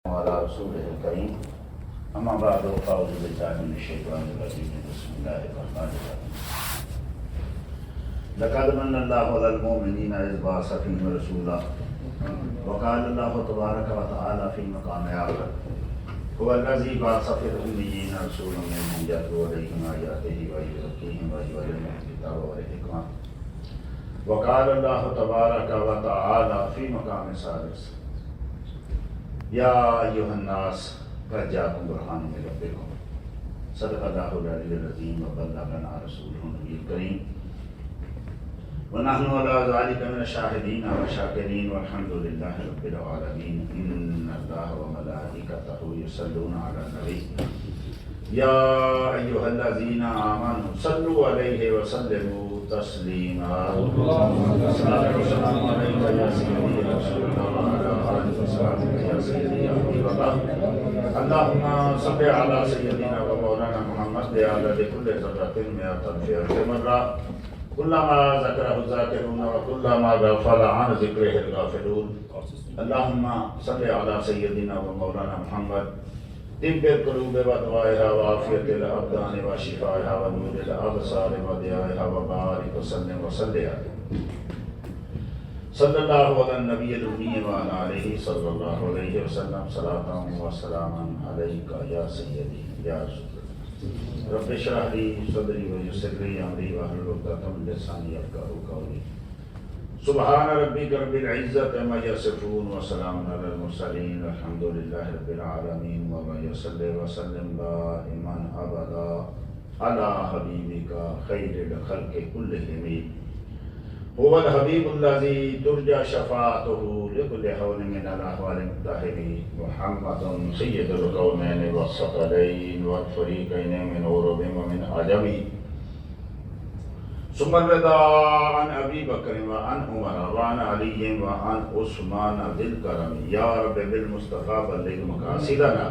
وعلى رسوله الكريم أما بعد فأعوذ بالله من الشيطان الرجيم بسم الله الرحمن الرحيم لقد من الله على المؤمنين إذ بعث فيهم رسولا وقال الله تبارك وتعالى في مقام آخر هو الذي بعث في الأميين رسولا منهم يتلو عليهم آياته ويزكيهم ويعلمهم الكتاب والحكمة وقال الله تبارك وتعالى في مقام سادس یا ایھا الناس قد جاءکم برہان من ربکم صدق اللہ العلی العظیم وبلغنا رسولہ النبی الکریم ونحن علی ذلک من الشاہدین والشاکرین والحمد للہ رب العالمین ان اللہ وملائکتہ یصلون علی النبی یا ایھا الذین آمنوا صلوا علیہ وسلموا تسلیما الصلاۃ والسلام علیک یا سیدی رسول اللہ وعلی آلہ وصحبہ یا سیدی یا حبیب اللہ اللہم صل علی سیدنا و مولانا محمد بعدد کل ذرۃ مئۃ الف مرہ کلما ذکرہ الذاکرون و کلما غفل عن ذکرہ الغافلون اللہم صل علی سیدنا و مولانا محمد طب القلوب ودوائها وعافیت الابدان وشفائها ونور الابصار وضیائها وبارک وسلم وسلم صلی اللہ علی النبی الأمی وعلی آلہ صلی اللہ علیہ وسلم صلاۃ و سلاما علیک یا سیدی یا رسول اللہ رب اشرح لی صدری ویسر لی امری واحلل عقدۃ من لسانی یفقہوا قولی سبحان ربک رب العزت عما یصفون وسلام علی المرسلین والحمد للہ رب العالمین وصلی وسلم دائما ابدا علی حبیبک خیر الخلق کلہم هو الحبیب الذی ترجى شفاعته لكل حول من الاحوال المتحد محمد سید الکونین والثقلین والفریقین من عرب ومن عجم ثم الرضا عن ابی بکر وعن عمر وعن علی وعن عثمان ذی الکرم یا رب بالمصطفى بلغ مقاصدنا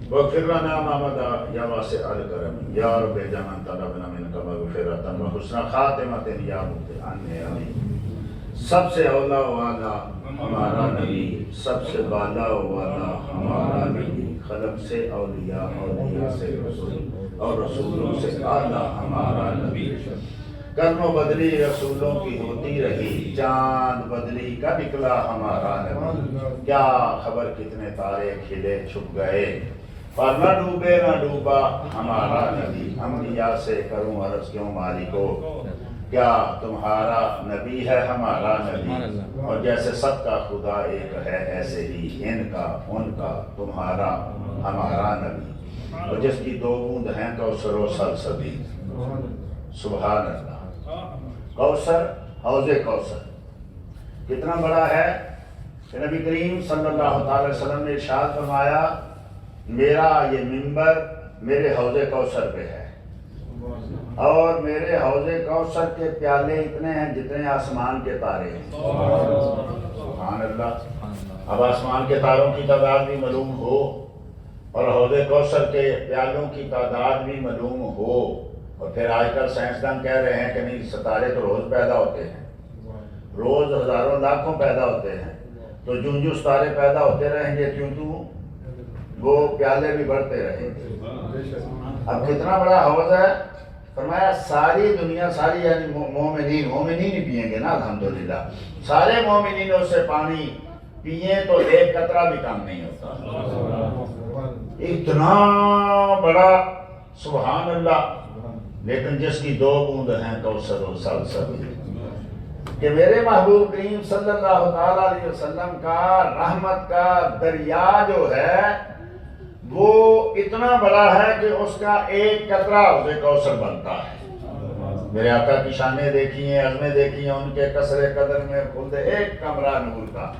واغفر لنا ما مضى یا واسع الکرم یا رب جمع طلبنا منك مغفرة وحسن خاتمة یا مبدع آمین. سب سے اولا والا ہمارا نبی، سب سے بالا والا ہمارا نبی، خلق سے اولیاء، اولیاء سے رسول اور رسولوں سے اعلیٰ ہمارا نبی. کرم و بدلی رسولوں کی ہوتی رہی، چاند بدلی کا نکلا ہمارا نبی. کیا خبر کتنے تارے کھلے چھپ گئے اور نہ ڈوبے نہ ڈوبا ہمارا نبی. انبیاء سے کروں عرض کیوں مالکو، کیا تمہارا نبی ہے ہمارا نبی. اور جیسے سب کا خدا ایک ہے ایسے ہی ان کا ان کا تمہارا ہمارا نبی. اور جس کی دو بوند ہیں کوثر و سلسبیل. سبحان اللہ. کوثر، حوض کوثر کتنا بڑا ہے کہ نبی کریم صلی اللہ تعالی وسلم نے ارشاد فرمایا میرا یہ منبر میرے حوض کوثر پہ ہے اور میرے حوض کوثر کے پیالے اتنے ہیں جتنے آسمان کے تارے ہیں. سبحان اللہ. اب آسمان کے تاروں کی تعداد بھی معلوم ہو اور حوض کوثر کے پیالوں کی تعداد بھی معلوم ہو، اور پھر آج کل سائنسدان کہہ رہے ہیں کہ نہیں ستارے تو روز پیدا ہوتے ہیں، روز ہزاروں لاکھوں پیدا ہوتے ہیں، تو جو ستارے پیدا ہوتے رہیں گے تیوں وہ پیالے بھی بڑھتے رہیں گے. اب کتنا بڑا حوض ہے. فرمایا ساری دنیا، ساری یعنی مومنین ہی پئیں گے نا الحمدللہ. سارے مومنین اس سے پانی پئیں تو ایک قطرہ بھی کم نہیں ہوتا. اتنا بڑا سبحان اللہ. لیکن جس کی دو بوند ہیں کوثر و سلسبیل، کہ میرے محبوب کریم صلی اللہ تعالی علیہ وسلم کا رحمت کا دریا جو ہے وہ اتنا بڑا ہے کہ اس کا ایک قطرہ حوض کوثر بنتا ہے. میرے آقا کی شانیں دیکھی ہیں، عظمیں دیکھی ہیں، ان کے قصر قدر میں خلد ایک کمرہ نور کا.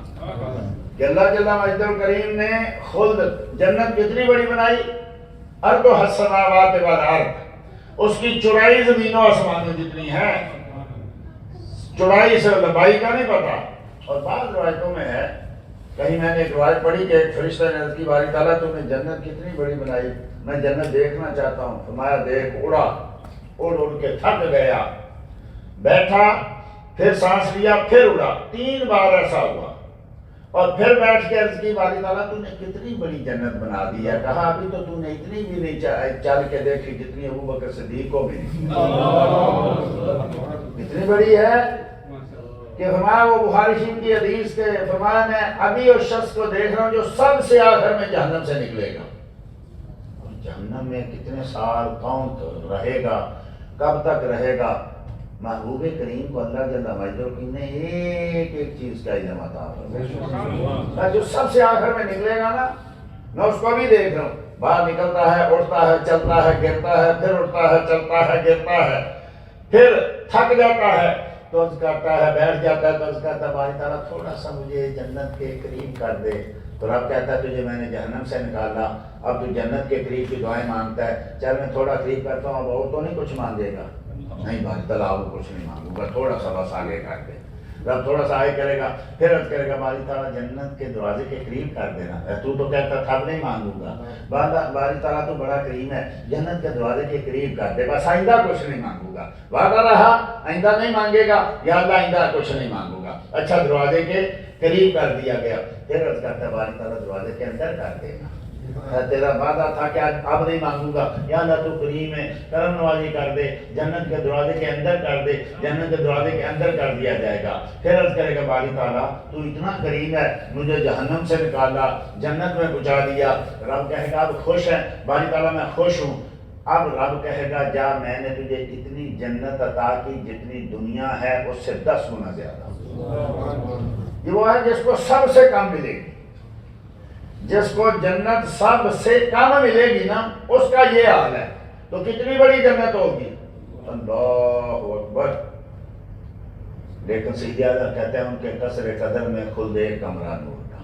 کہ اللہ جل مجدہ الکریم نے خلد جنت کتنی بڑی بنائی، ارض و السماوات والارض. اس کی چوڑائی زمین و آسمانوں جتنی ہے. چوڑائی سے لمبائی کا نہیں پتا. اور بعض روایتوں میں ہے، کہیں میں نے ایک روایت پڑھی کہ ایک فرشتہ نے عرض کی باری تعالیٰ تم نے جنت کتنی بڑی بنائی، میں جنت دیکھنا چاہتا ہوں. فرمایا دیکھ. اڑا، اڑ کے تھک گیا، بیٹھا، پھر سانس لیا، پھر اڑا. 3 بار ایسا ہوا. اور پھر بیٹھ کے عرض کی باری تعالیٰ تو نے کتنی بڑی جنت بنا دی ہے. کہا ابھی تو نے اتنی بھی نہیں چل کے دیکھی جتنی ابو بکر صدیق کو ملی. اتنی بڑی ہے کہ فرمایا وہ بخاری شریف کی حدیث کے فرمایا میں ابھی اس شخص کو دیکھ رہا ہوں جو سب سے آخر میں جہنم سے نکلے گا. اور جہنم میں کتنے سال کون رہے گا, کب تک رہے گا؟ محبوب کریم کو اللہ جل مجدہ نے ایک ایک چیز کا علم عطا فرمایا. جو سب سے آخر میں نکلے گا نا, میں اس کو بھی دیکھ رہا ہوں, باہر نکلتا ہے, اٹھتا ہے, چلتا ہے, گرتا ہے, پھر اٹھتا ہے, چلتا ہے, گرتا ہے, پھر تھک جاتا ہے تو عرض کرتا ہے, بیٹھ جاتا ہے تو عرض کرتا ہے باری تعالیٰ تھوڑا سا مجھے جنت کے قریب کر دے. تو رب کہتا ہے تجھے میں نے جہنم سے نکالا, اب تو جنت کے قریب کی دعائیں مانگتا ہے, چل میں تھوڑا قریب کرتا ہوں, اب اور تو نہیں کچھ مانگے گا؟ نہیں باری تعالیٰ اب کچھ نہیں مانگوں گا, تھوڑا سا بس آگے کر دے. رب تھوڑا سا آگے کرے گا, پھر عرض کرے گا باری تعالیٰ جنت کے دروازے کے قریب کر دینا. تو کہتا تھا اب نہیں مانگوں گا. باری تعالیٰ تو بڑا کریم ہے, جنت کے دروازے کے قریب کر دے, بس آئندہ کچھ نہیں مانگوں گا. وعدہ رہا آئندہ نہیں مانگے گا, یا اللہ آئندہ کچھ نہیں مانگوں گا. اچھا دروازے کے قریب کر دیا گیا, پھر عرض کرتا ہے باری تعالیٰ دروازے کے اندر کر دے گا. تیرا وعدہ تھا کہ اب نہیں مانگوں گا, یا اللہ تو کریم ہے, کرم نوازی کر دے, جنت کے دروازے کے اندر کر دے, جنت کے دروازے کے اندر کر دیا جائے گا. پھر عرض کرے گا باری تعالیٰ تو اتنا کریم ہے, مجھے جہنم سے نکالا, جنت میں پہنچا دیا. رب کہے گا اب خوش ہے؟ باری تعالیٰ میں خوش ہوں. اب رب کہے گا جا میں نے تجھے اتنی جنت عطا کی جتنی دنیا ہے اس سے 10 گنا زیادہ. یہ وہ ہے جس کو سب سے کم ملے گی, جس کو جنت سب سے کم ملے گی نا, اس کا یہ حال ہے. تو کتنی بڑی جنت ہوگی, اللہ اکبر. لیکن سیدی اعلیٰ کہتے ہیں ان کے قصر قدر میں خلد ایک کمرہ نور کا.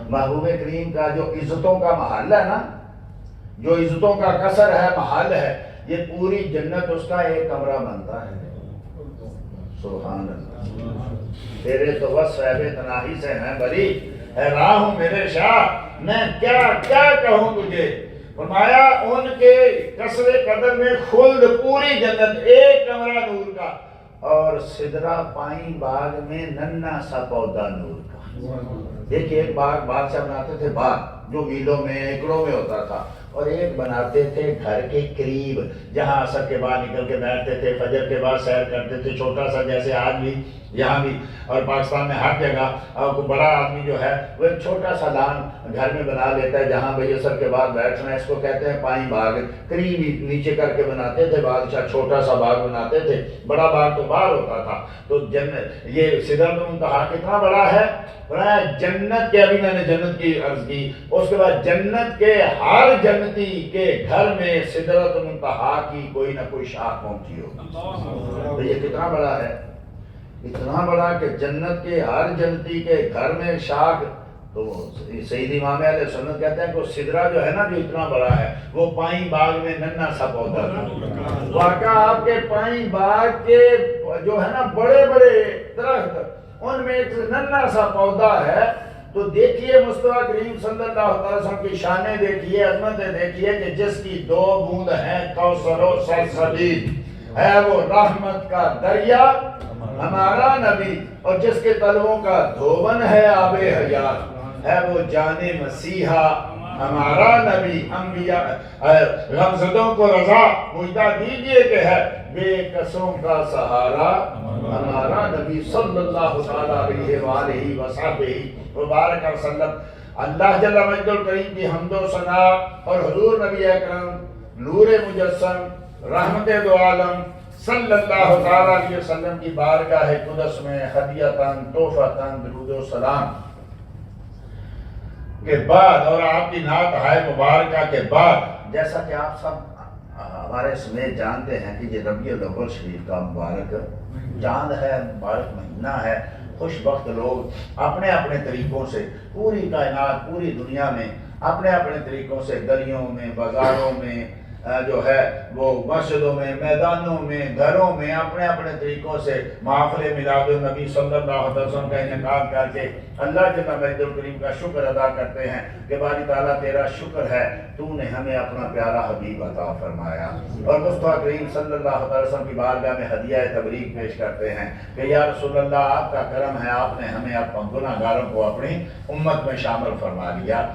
محبوب کریم کا جو عزتوں کا محل ہے نا, جو عزتوں کا قصر ہے, محل ہے, یہ پوری جنت اس کا ایک کمرہ بنتا ہے. سبحان اللہ. تیرے تو وصف ہے تناہی سے ہیں بری, حیران ہوں میرے شاہ میں کیا کیا کہوں تجھے. فرمایا ان کے قصر قدر میں خلد پوری جنت, ایک کمرہ نور کا, اور سدرہ پائیں باغ میں ننھا سا پودا نور کا. دیکھیے ایک باغ بادشاہ بناتے تھے, باغ جو میلوں میں ایکڑوں میں ہوتا تھا, اور ایک بناتے تھے گھر کے قریب جہاں عصر کے بعد نکل کے بیٹھتے تھے, فجر کے بعد سیر کرتے تھے, چھوٹا سا جیسے آج بھی یہاں بھی اور پاکستان میں ہر جگہ. اور کوئی بڑا آدمی جو ہے وہ ایک چھوٹا سا لان گھر میں بنا لیتا ہے جہاں بھئی عصر کے بعد بیٹھنا ہے. اس کو کہتے ہیں پائیں باغ, قریب نیچے کر کے بناتے تھے بادشاہ, چھوٹا سا باغ بناتے تھے, بڑا باغ تو باہر ہوتا تھا. تو یہ سدرۃ المنتہا کتنا بڑا ہے, جنت کے, ابھی میں نے جنت کی عرض کی, اس کے بعد جنت کے ہر جنتی کے گھر میں سدرۃ المنتہا کی کوئی نہ کوئی شاخ پہنچی ہوگی. یہ کتنا بڑا ہے, اتنا بڑا کہ جنت کے ہر جنتی کے گھر میں شاخ. تو سید امام اہل سنت کہتے ہیں کہ سدرہ جو ہے نا, جو اتنا بڑا ہے, وہ پائیں باغ میں ننھا سا پودا تھا. واقعہ آپ کے پائیں باغ کے جو ہے نا بڑے بڑے درخت, ان میں ایک ننھا سا پودا ہے. تو دیکھیے مصطفیٰ کریم صلی اللہ علیہ وسلم کی شانیں دیکھیے, عظمتیں دیکھیے کہ جس کی 2 بوند ہیں کوثر و سلسبیل, ہے وہ رحمت کا دریا ہمارا نبی, اور جس کے تلووں کا دھوبن ہے آب حیات, ہے وہ جان مسیحا ہمارا نبی. انبیاء غمزدوں کو رضا مجدہ دیجئے کہ ہے بے کسوں کا سہارا ہمارا نبی صلی اللہ علیہ وآلہ وصحبہ مبارک وسلم. اللہ جل مجدہ الکریم کی حمد و ثنا اور حضور نبی اکرم نور مجسم رحمت دو عالم صلی اللہ علیہ وسلم کی بارگاہ قدس میں ہدیتاً تحفۃً درود و سلام کے بعد, اور آپ کی نعت ہائے مبارکہ کے بعد, جیسا کہ آپ سب ہمارے سمیت جانتے ہیں کہ یہ ربیع الاول شریف کا مبارک چاند ہے, مبارک مہینہ ہے. خوش بخت لوگ اپنے اپنے طریقوں سے پوری کائنات, پوری دنیا میں اپنے اپنے طریقوں سے گلیوں میں, بازاروں میں, جو ہے وہ مسجدوں میں، میدانوں میں، گھروں میں اپنے اپنے طریقوں سے محافل میلاد النبی صلی اللہ علیہ وسلم کا انعقاد کر کے اللہ جل مجدہ الکریم کا شکر ادا کرتے ہیں کہ باری تعالیٰ تیرا شکر ہے تو نے ہمیں اپنا پیارا حبیب عطا فرمایا، اور مصطفیٰ کریم صلی اللہ علیہ وسلم کی بارگاہ میں ہدیہ تبریک پیش کرتے ہیں کہ یا رسول اللہ آپ کا کرم ہے، آپ نے ہمیں گناہ گاروں کو اپنی امت میں شامل فرما لیا۔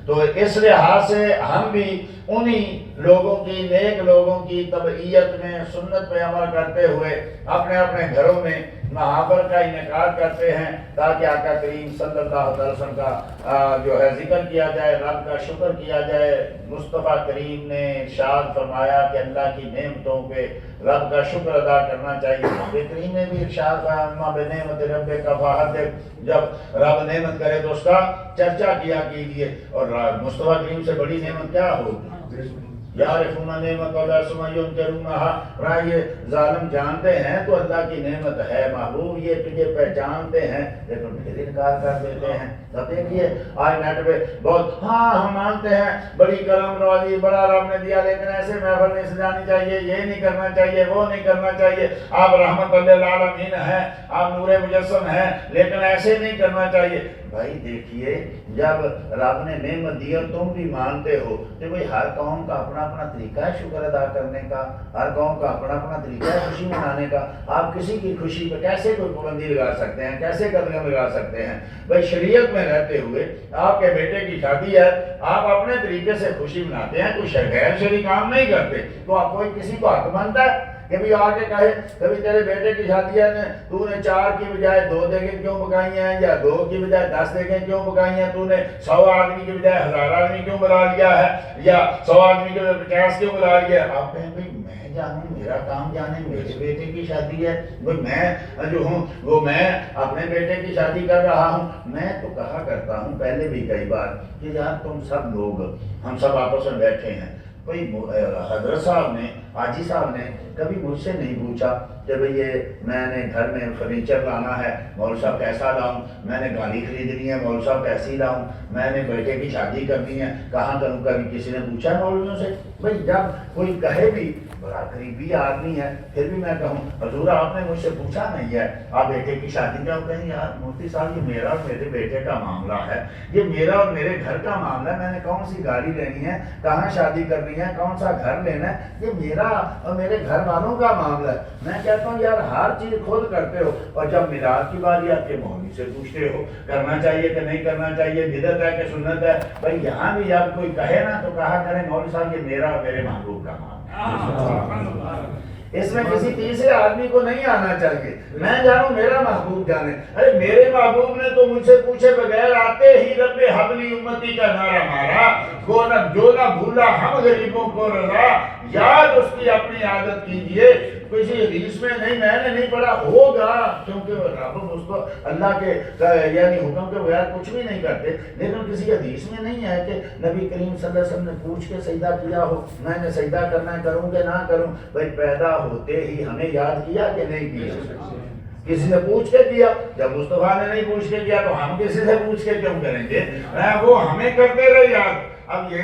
تو اس لحاظ سے ہم بھی انہی لوگوں کی، نیک لوگوں کی تبعیت میں سنت پہ عمل کرتے ہوئے اپنے اپنے گھروں میں محافل کا انعقاد کرتے ہیں تاکہ آقا کریم صلی اللہ علیہ وسلم کا جو ہے ذکر کیا جائے، رب کا شکر کیا جائے۔ مصطفیٰ کریم نے ارشاد فرمایا کہ اللہ کی نعمتوں پہ رب کا شکر ادا کرنا چاہیے۔ نبی کریم نے بھی ارشاد فرمایا اما بنعمت ربک فحدث، جب رب نعمت کرے تو اس کا چرچا کیا کیجیے، اور مصطفیٰ کریم سے بڑی نعمت کیا ہوگی؟ یعرفون نعمت اللہ ثم ینکرونہا، یہ ظالم جانتے ہیں تو اللہ کی نعمت ہے محبوب، یہ تجھے پہچانتے ہیں لیکن پھر انکار کر دیتے ہیں۔ تو دیکھیے آج نیٹ پہ بہت ہم مانتے ہیں بڑی کرم نوازی، بڑا رب نے دیا، لیکن ایسے محفل نہیں سجانی چاہیے، یہ نہیں کرنا چاہیے، وہ نہیں کرنا چاہیے، آپ رحمت للعالمین ہیں، آپ نور مجسم ہیں، لیکن ایسے نہیں کرنا چاہیے۔ بھائی دیکھیے جب رب نے نعمت دی اور تم بھی مانتے ہو تو بھائی ہر قوم کا اپنا اپنا طریقہ ہے شکر ادا کرنے کا، ہر قوم کا اپنا اپنا طریقہ ہے خوشی منانے کا۔ آپ کسی کی خوشی پہ کیسے کوئی پابندی لگا سکتے ہیں، کیسے قدغن لگا سکتے ہیں؟ بھائی شریعت میں رہتے ہوئے آپ کے بیٹے کی شادی ہے، آپ اپنے طریقے سے خوشی مناتے ہیں، کوئی غیر شرعی کام نہیں کرتے، تو آپ کوئی کسی کو حق بنتا ہے کہ بھی آگے کہے کبھی تیرے بیٹے کی شادی ہے تو نے 4 کی بجائے 2 دیگیں کیوں پکائی ہیں، یا 2 کی بجائے 10 دیگیں کیوں پکائی ہیں، تو نے 100 آدمی کی بجائے 1000 آدمی کیوں بلا لیا ہے، یا 100 آدمی کے بجائے 50 کیوں بلا لیا ہے؟ آپ کہیں بھائی میں جانوں، میرا کام جانے، میرے بیٹے کی شادی ہے، میں جو ہوں وہ میں اپنے بیٹے کی شادی کر رہا ہوں۔ میں تو کہا کرتا ہوں پہلے بھی کئی بار کہ یار تم سب لوگ، ہم سب آپس میں بیٹھے ہیں، کوئی حضرت صاحب نے، حاجی صاحب نے کبھی مجھ سے نہیں پوچھا کہ بھئی یہ میں نے گھر میں فرنیچر لانا ہے، مولوی صاحب کیسا لاؤں، میں نے گاڑی خریدنی ہے، مولوی صاحب کیسی لاؤں، میں نے بیٹے کی شادی کرنی ہے کہاں کروں، کبھی کسی نے پوچھا مولویوں سے؟ بھئی جب کوئی کہے بھی، بڑا قریبی آدمی ہے، پھر بھی میں کہوں حضور آپ نے مجھ سے پوچھا نہیں ہے آپ بیٹے کی شادی کا، کہیں یار مفتی صاحب یہ میرا اور میرے بیٹے کا معاملہ ہے، یہ میرا اور میرے گھر کا معاملہ ہے، میں نے کون سی گاڑی لینی ہے، کہاں شادی کرنی ہے، کون سا گھر لینا ہے، یہ میرا اور میرے گھر والوں کا معاملہ ہے۔ میں کہتا ہوں یار ہر چیز خود کرتے ہو، اور جب میراث کی باری آتی ہے مولوی سے پوچھتے ہو کرنا چاہیے کہ نہیں کرنا چاہیے، بدعت ہے کہ سنت ہے۔ بھائی یہاں بھی جب کوئی کہے نا تو کہا کریں مولوی صاحب یہ میرا اور میرے محبوب کا معاملہ ہے، اس میں کسی تیسرے آدمی کو نہیں آنا چاہیے، میں جانوں میرا محبوب جانے۔ ارے میرے محبوب نے تو مجھ سے پوچھے بغیر آتے ہی رب حبلی امتی کا نعرہ مارا، جو نہ بھولا ہم غریبوں کو رضا، یاد اس کی اپنی عادت کیجئے۔ کسی حدیث میں نہیں، میں نے نہیں پڑھا، ہوگا کیونکہ رب اس کو اللہ کے یعنی حکم کے بغیر کچھ بھی نہیں کرتے، لیکن کسی حدیث میں نہیں ہے کہ نبی کریم صلی اللہ علیہ وسلم نے پوچھ کے سجدہ کیا ہو میں نے سجدہ کرنا ہے کروں کہ نہ کروں۔ بھائی پیدا ہوتے ہی ہمیں یاد کیا کہ نہیں کیا؟ کسی نے پوچھ کے کیا؟ جب مصطفیٰ نے نہیں پوچھ کے کیا تو ہم کسی سے پوچھ کے کیوں کریں گے؟ وہ ہمیں کرتے رہے یاد۔ اب یہ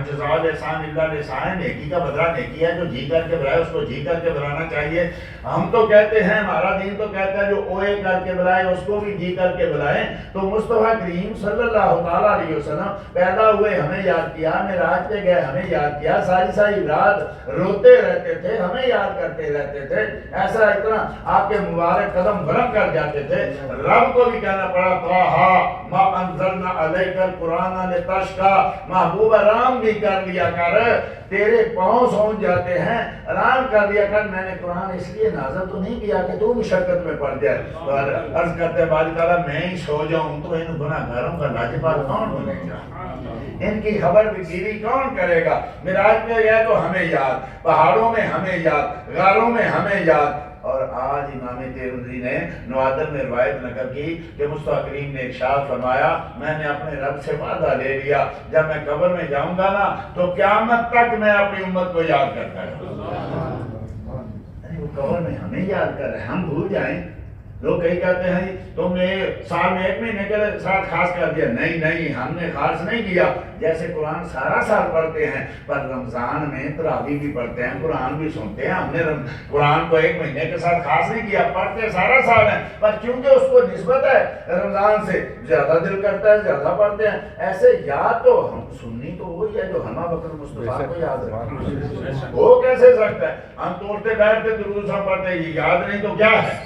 جزاء الاحسان الا الاحسان، نیکی کا بدلہ نیکی ہے، جو جی کر کے بلائے اس کو جی کر کے بلانا چاہیے۔ ہم تو کہتے ہیں، ہمارا دین تو کہتا ہے جو اوے کر کے بلائے اس کو بھی جی کر کے بلائیں۔ تو مصطفیٰ کریم صلی اللہ تعالیٰ علیہ وسلم پیدا ہوئے ہمیں یاد کیا، معراج پہ گئے ہمیں یاد کیا، ساری رات روتے رہتے تھے ہمیں یاد کرتے رہتے تھے، ایسا اتنا آپ کے مبارک قدم برم کر جاتے تھے۔ رب کو بھی کہنا پڑا طٰہٰ ما انزلنا علیک القرآن لتشقیٰ، محبوب آرام بھی کر لیا کر، تیرے پاؤں سونج جاتے ہیں، آرام کر لیا کر۔ میں نے قرآن اس لیے نازل تو نہیں کیا کہ تو مشقت میں پڑ جائے، اور عرض کرتے ہیں باری تعالیٰ میں ہی سو جاؤں تو ان گناہ گاروں کا لاجواب کون بنے گا، ان کی خبر بھی گیری کون کرے گا؟ معراج میں گئے تو ہمیں یاد، پہاڑوں میں ہمیں یاد، غاروں میں ہمیں یاد۔ اور آج امام ترمذی نے نوادر میں روایت نقل کی کہ مصطفیٰ کریم نے ارشاد فرمایا میں نے اپنے رب سے وعدہ لے لیا جب میں قبر میں جاؤں گا نا تو قیامت تک میں اپنی امت کو یاد کرتا ہوں۔ وہ قبر میں ہمیں یاد کر رہے ہیں، ہم بھول جائیں لوگ کئی کہتے ہیں تم نے سال میں 1 مہینے کے ساتھ خاص کر دیا. نہیں نہیں، ہم نے خاص نہیں کیا. جیسے قرآن سارا سال پڑھتے ہیں، پر رمضان میں تراویح بھی پڑھتے ہیں، قرآن بھی سنتے ہیں. ہم نے قرآن کو 1 مہینے کے ساتھ خاص نہیں کیا، پڑھتے سارا سال ہیں، پر کیونکہ اس کو نسبت ہے رمضان سے زیادہ دل کرتا ہے، زیادہ پڑھتے ہیں. ایسے یاد تو ہم سنی تو وہی ہے جو ہم بکر مصطفیٰ کو یاد رکھتے. وہ کیسے سکتا ہے؟ ہم توڑتے بیٹھتے درود ہم پڑھتے، یہ یاد نہیں تو کیا ہے؟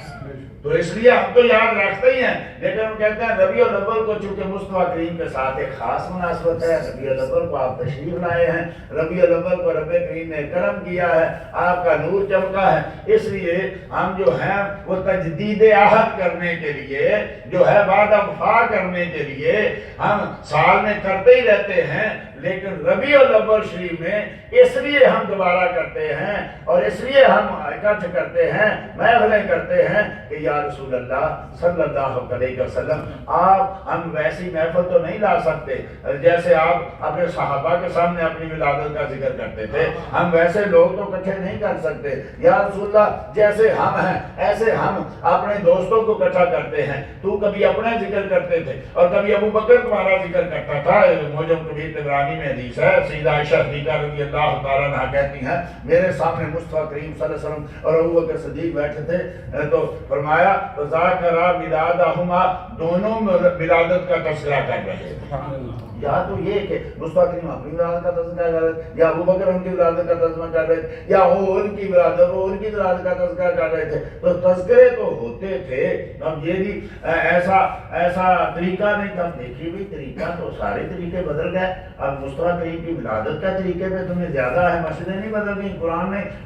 تو اس لیے ہم تو یاد رکھتے ہی ہیں. لیکن ہم کہتے ہیں ربیع الاول کو چونکہ مصطفیٰ کریم کے ساتھ ایک خاص مناسبت ہے، ربیع الاول کو آپ تشریف لائے ہیں، ربیع الاول کو رب کریم نے کرم کیا ہے، آپ کا نور چمکا ہے. اس لیے ہم جو ہیں وہ تجدید عہد کرنے کے لیے، جو ہے وعدہ وفا کرنے کے لیے ہم سال میں کرتے ہی رہتے ہیں. لیکن ربیع الاول شریف میں اس لیے ہم دوبارہ کرتے ہیں اور اس لیے ہم اکٹھ کرتے ہیں، محفلیں کرتے ہیں کہ یا رسول اللہ صلی اللہ علیہ وسلم، ہم ویسی محفل تو نہیں لا سکتے جیسے آپ اپنے صحابہ کے سامنے اپنی ولادت کا ذکر کرتے تھے. ہم ویسے لوگ تو اکٹھے نہیں کر سکتے. یا رسول اللہ جیسے ہم ہیں ایسے ہم اپنے دوستوں کو اکٹھا کرتے ہیں. تو کبھی اپنا ذکر کرتے تھے اور کبھی ابو بکر تمہارا ذکر کرتا تھا. موجب کبھی تبرانی میں حدیث ہے، سیدہ عائشہ صدیقہ رضی اللہ تعالیٰ عنہا کہتی ہیں میرے سامنے مصطفیٰ کریم صلی اللہ علیہ وسلم اور ابو بکر صدیق بیٹھے تھے تو فرمایا فذاکرا ملادہما، دونوں ولادت کا تذکرہ کر رہے تھے. یا تو یہ کہ مصطفیٰ کریم اپنی ولادت کا تذکرہ کر رہے تھے، یا ابو بکر ان کی ولادت کا تذکرہ کر رہے تھے، یا وہ ان کی ولادت کا تذکرہ کر رہے تھے. تو تذکرے تو ہوتے تھے. اب یہ بھی ایسا طریقہ نہیں تھا. دیکھیے بھی طریقہ تو سارے طریقے بدل گئے. اب مصطفیٰ کریم کی ولادت کا طریقے پہ تمہیں زیادہ ہے، مسجدیں نہیں بدل گئی،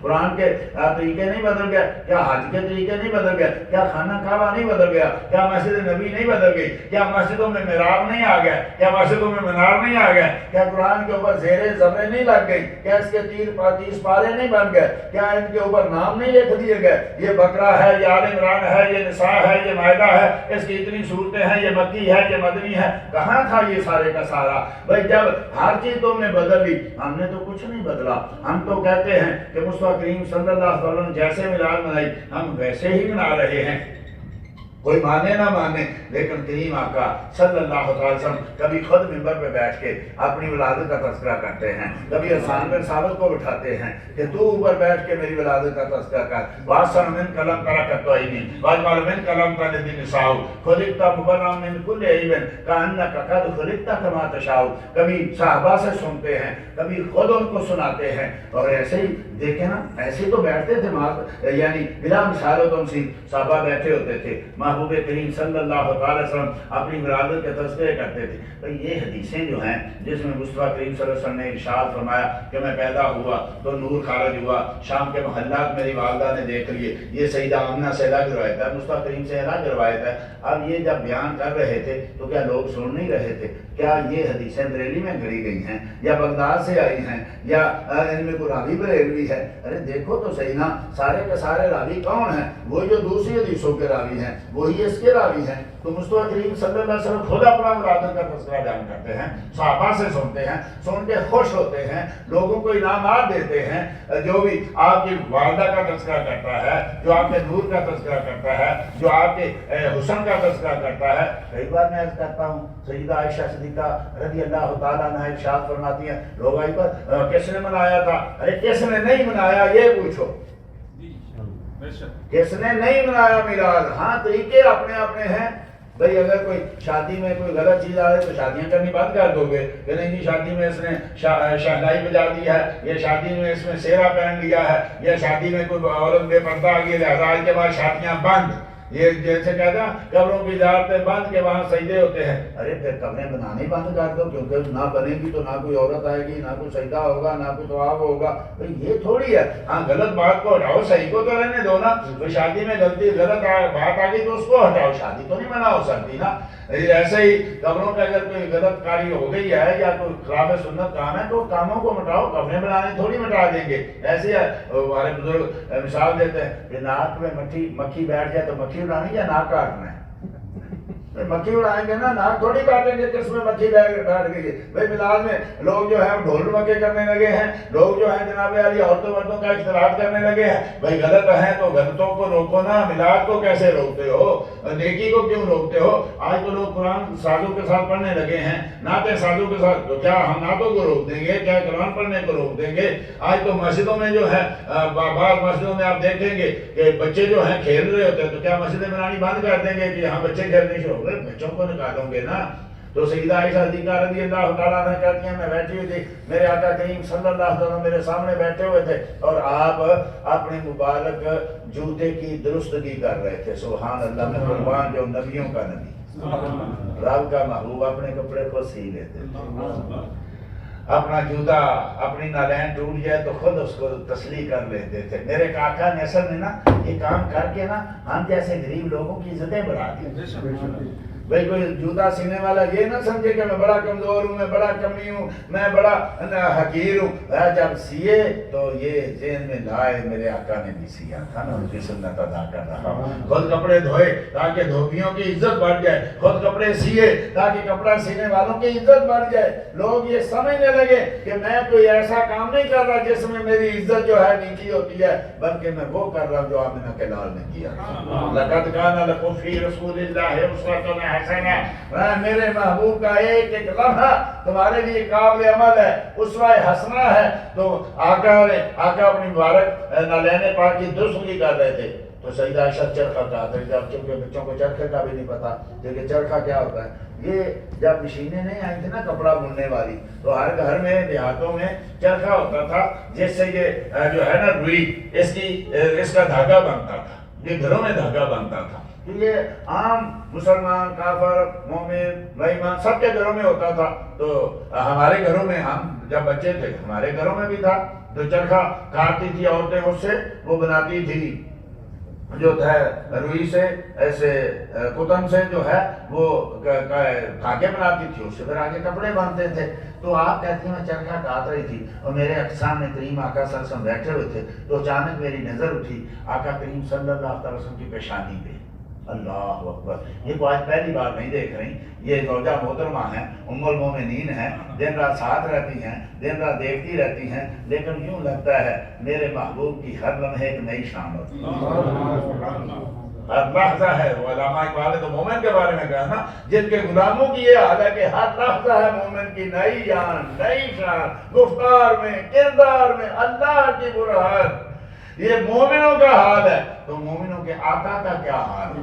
قرآن کے طریقے نہیں بدل گئے، کیا حج کے طریقے نہیں بدل گئے، کیا خانہ کعبہ نہیں بدل گیا، کیا مسجد نبی نہیں بدل گئی، کیا مسجدوں میں محراب نہیں آ گیا، کیا مسجدوں میں منار نہیں آ گئے، کیا قرآن کے اوپر زیریں زبریں نہیں لگ گئی، کیا اس کے 30 پارے نہیں بن گئے، کیا ان کے اوپر نام نہیں لکھ دیے گئے، یہ بقرہ ہے، یہ آل عمران ہے، یہ نساء ہے، یہ مائدہ ہے، اس کی اتنی صورتیں ہیں، یہ مکی ہے، یہ مدنی ہے. کہاں تھا یہ سارے کا سارا؟ بھائی جب ہر چیز تم نے بدل لی، ہم نے تو کچھ نہیں بدلا. ہم تو کہتے ہیں کہ مصطفیٰ کریم صلی اللہ علیہ وسلم جیسے میلاد منائی ہم ویسے ہی منا رہے ہیں، کوئی مانے نہ مانے. لیکن کریم آقا صلی اللہ علیہ وسلم کبھی خود منبر پہ بیٹھ کے اپنی ولادت کا تذکرہ کرتے ہیں، کبھی حسان بن ثابت کو بٹھاتے ہیں کہ تو اوپر بیٹھ کے میری ولادت کا تذکرہ کر. واسن من کلم کرا کرتا ہی نہیں، واجمال من کلم کا ندی نساؤ خلقتا مبرم من کل عیبن کانک قد خلقتا کما تشاؤ. کبھی صحابہ سے سنتے ہیں، کبھی خود ان کو سناتے ہیں. اور ایسے ہی دیکھیں نا، ایسے تو بیٹھتے تھے، یعنی بلا مثال و تمثیل صحابہ بیٹھے ہوتے تھے. محبوب کریم صلی اللہ علیہ وسلم اپنی ولادت کے تذکرے کرتے تھے. تو یہ حدیثیں جو ہیں جس میں مصطفیٰ کریم صلی اللہ علیہ وسلم نے ارشاد فرمایا کہ میں پیدا ہوا تو نور خارج ہوا، شام کے محلات میری والدہ نے دیکھ لیے، یہ سیدہ آمنہ سے الگ روایت ہے، مصطفیٰ کریم سے الگ روایت ہے. اب یہ جب بیان کر رہے تھے تو کیا لوگ سن نہیں رہے تھے؟ کیا یہ حدیثیں بریلی میں گھڑی گئی ہیں یا بغداد سے آئی ہیں یا ان میں کوئی راوی بریلوی ہے؟ ارے دیکھو تو صحیح نا، سارے کے سارے راوی کون ہیں؟ وہی جو دوسری حدیثوں کے راوی ہیں، وہی اس کے راوی ہیں. تو مصطفیٰ کریم صلی اللہ علیہ وسلم خود اپنا ولادت کا تذکرہ بیان کرتے ہیں، صحابہ سے سنتے ہیں، سن کے خوش ہوتے ہیں، لوگوں کو انعامات دیتے ہیں. جو بھی آپ کی والدہ کا تذکرہ کرتا ہے، جو آپ کے نور کا تذکرہ کرتا ہے، جو آپ کے حسن کا تذکرہ کرتا ہے. کئی بار میں عرض کرتا ہوں، سیدہ عائشہ صدیقہ رضی اللہ تعالیٰ عنہا ارشاد فرماتی ہیں لوگ آئی پر کس نے منایا تھا؟ ارے کس نے نہیں منایا یہ پوچھو، کس نے نہیں منایا میلاد؟ ہاں طریقے اپنے اپنے ہیں. بھئی اگر کوئی شادی میں کوئی غلط چیز آ رہی تو شادیاں کرنی بند کر دو گے کہ نہیں جی شادی میں اس نے شہنائی بجا دی ہے، یا شادی میں اس میں سیرا پہن لیا ہے، یا شادی میں کوئی عورت بے پردہ آ گئی لہذا آج کے بعد شادیاں بند. یہ جیسے کہتے ہیں قبروں کی زیارتیں بند کے وہاں سجدے ہوتے ہیں. ارے پھر قبریں بنانے بند کر دو، کیونکہ نہ بنے گی تو نہ کوئی عورت آئے گی، نہ کوئی سجدہ ہوگا، نہ کوئی طواف ہوگا. تو یہ تھوڑی ہے. ہاں غلط بات کو ہٹاؤ، صحیح کو تو رہنے دو نا. تو شادی میں غلط بات آ گئی تو اس کو ہٹاؤ، شادی تو نہیں منع ہو سکتی نا. ایسے ہی قبروں پہ اگر کوئی غلط کاری ہو گئی ہے یا کوئی خلاف سنت کام ہے تو کاموں کو مٹاؤ، قبریں بنانے تھوڑی مٹا دیں گے. ایسے ہمارے بزرگ مثال دیتے ہیں کہ ناک میں مکھی بیٹھ جائے تو مکھی اڑانی یا ناک کاٹنا ہے؟ مکھی اڑائیں گے نا، ناک تھوڑی کاٹیں گے کس میں مکھی بیٹھ گئی ہے۔ بھائی میلاد میں لوگ جو ہے ڈھول ڈمکے کرنے لگے ہیں، لوگ جو ہے جناب علی عورتوں مردوں کا اختلاط کرنے لگے ہیں۔ بھائی غلط ہے تو غلطوں کو روکو نا، میلاد کو کیسے روکتے ہو، نیکی کو کیوں روکتے ہو؟ آج تو لوگ قرآن سازوں کے ساتھ پڑھنے لگے ہیں، نعتیں سازوں کے ساتھ، تو کیا ہم نعتوں کو روک دیں گے؟ کیا قرآن پڑھنے کو روک دیں گے؟ آج تو مسجدوں میں جو ہے بعض مسجدوں میں آپ دیکھیں گے کہ بچے جو ہیں کھیل رہے ہوتے ہیں، تو کیا مسجدیں بنانی بند کر دیں گے کہ ہاں بچے کھیلنے شروع ہو گئے؟ بچوں کو نکالوں گے نا۔ تو سیدہ عائشہ صدیقہ رضی اللہ تعالیٰ عنہ کہتی ہیں میں بیٹھی ہوئی تھی، میرے آقا کریم صلی اللہ علیہ وسلم میرے سامنے بیٹھے ہوئے تھے اور آپ اپنے مبارک جوتے کی درستگی کر رہے تھے۔ سبحان اللہ، میں قربان جو نبیوں کا نبی، رب کا محبوب اپنے کپڑے کو سی لیتے تھے، اپنا جوتا اپنی نالین ٹوٹ جائے تو خود اس کو تسلی کر لیتے تھے۔ میرے آقا نے اصل میں نا یہ کام کر کے نا ہم جیسے غریب لوگوں کی عزتیں بڑھا دی۔ بھئی کوئی جوتا سینے والا یہ نہ سمجھے کہ میں بڑا کمزور ہوں، میں بڑا کمی ہوں، میں بڑا حقیر ہوں۔ جب سیے تو یہ ذہن میں لائے میرے آقا نے بھی سیا تھا نا، ان کی سنت ادا کر رہا ہوں۔ خود کپڑے دھوئے تاکہ دھوبیوں کی عزت بڑھ جائے، خود کپڑے سیے تاکہ کپڑا سینے والوں کی عزت بڑھ جائے، لوگ یہ سمجھنے لگے کہ میں کوئی ایسا کام نہیں کر رہا جس میں میری عزت جو ہے نیچی ہوتی ہے، بلکہ میں وہ کر رہا ہوں جو آمنہ کے لال نے کیا۔ لَقَدْ كَانَ لَكُمْ فِي رَسُولِ اللَّهِ أُسْوَةٌ حسنہ، میرے محبوب کا ایک ایک لمحہ تمہارے لیے قابل عمل ہے، اسوہ حسنہ ہے۔ تو آقا اپنی مبارک نالین پاک کی درستگی کر رہے تھے تو سیدہ عائشہ چرخہ کہا تھا، جب چونکہ بچوں کو چرخے کا بھی نہیں پتا کہ چرخہ کیا ہوتا ہے۔ یہ جب مشینیں نہیں آئی تھی نا کپڑا بننے والی، تو ہر گھر میں دیہاتوں میں چرخہ ہوتا تھا جس سے یہ جو ہے نا روئی اس کا دھاگا بنتا تھا، یہ گھروں میں دھاگا بنتا تھا۔ یہ عام مسلمان، کافر، مومن، بے ایمان سب کے گھروں میں ہوتا تھا۔ تو ہمارے گھروں میں ہم جب بچے تھے ہمارے گھروں میں بھی تھا، تو چرخہ کاٹتی تھی عورتیں، اس سے وہ بناتی تھی جو ہے روئی سے، ایسے کتن سے جو ہے وہ دھاگے بناتی تھی، اس سے پھر آگے کپڑے بنتے تھے۔ تو آپ کہتی ہیں میں چرخہ کاٹ رہی تھی اور میرے سامنے کریم آقا صلی اللہ علیہ وسلم بیٹھے ہوئے تھے، تو اچانک میری نظر اٹھی آقا کریم صلی اللہ علیہ وسلم کی پیشانی پہ۔ اللہ اکبر، یہ کو آج پہلی بار نہیں دیکھ رہی، یہ زوجہ محترمہ ہیں، ام المومنین ہیں، دن رات ساتھ رہتی ہیں، دن رات دیکھتی رہتی ہیں، لیکن یوں لگتا ہے میرے محبوب کی ہر لمحے ایک نئی شان ہوتی ہے، ہر لحظہ ہے۔ وہ علامہ اقبال نے تو مومن کے بارے میں کہا نا، جن کے غلاموں کی یہ حال ہے کہ ہر لحظہ ہے مومن کی نئی جان، نئی شان، گفتار میں، کردار میں اللہ کی برہت۔ یہ مومنوں کا حال ہے، تو مومنوں کے آقا کا کیا حال ہے؟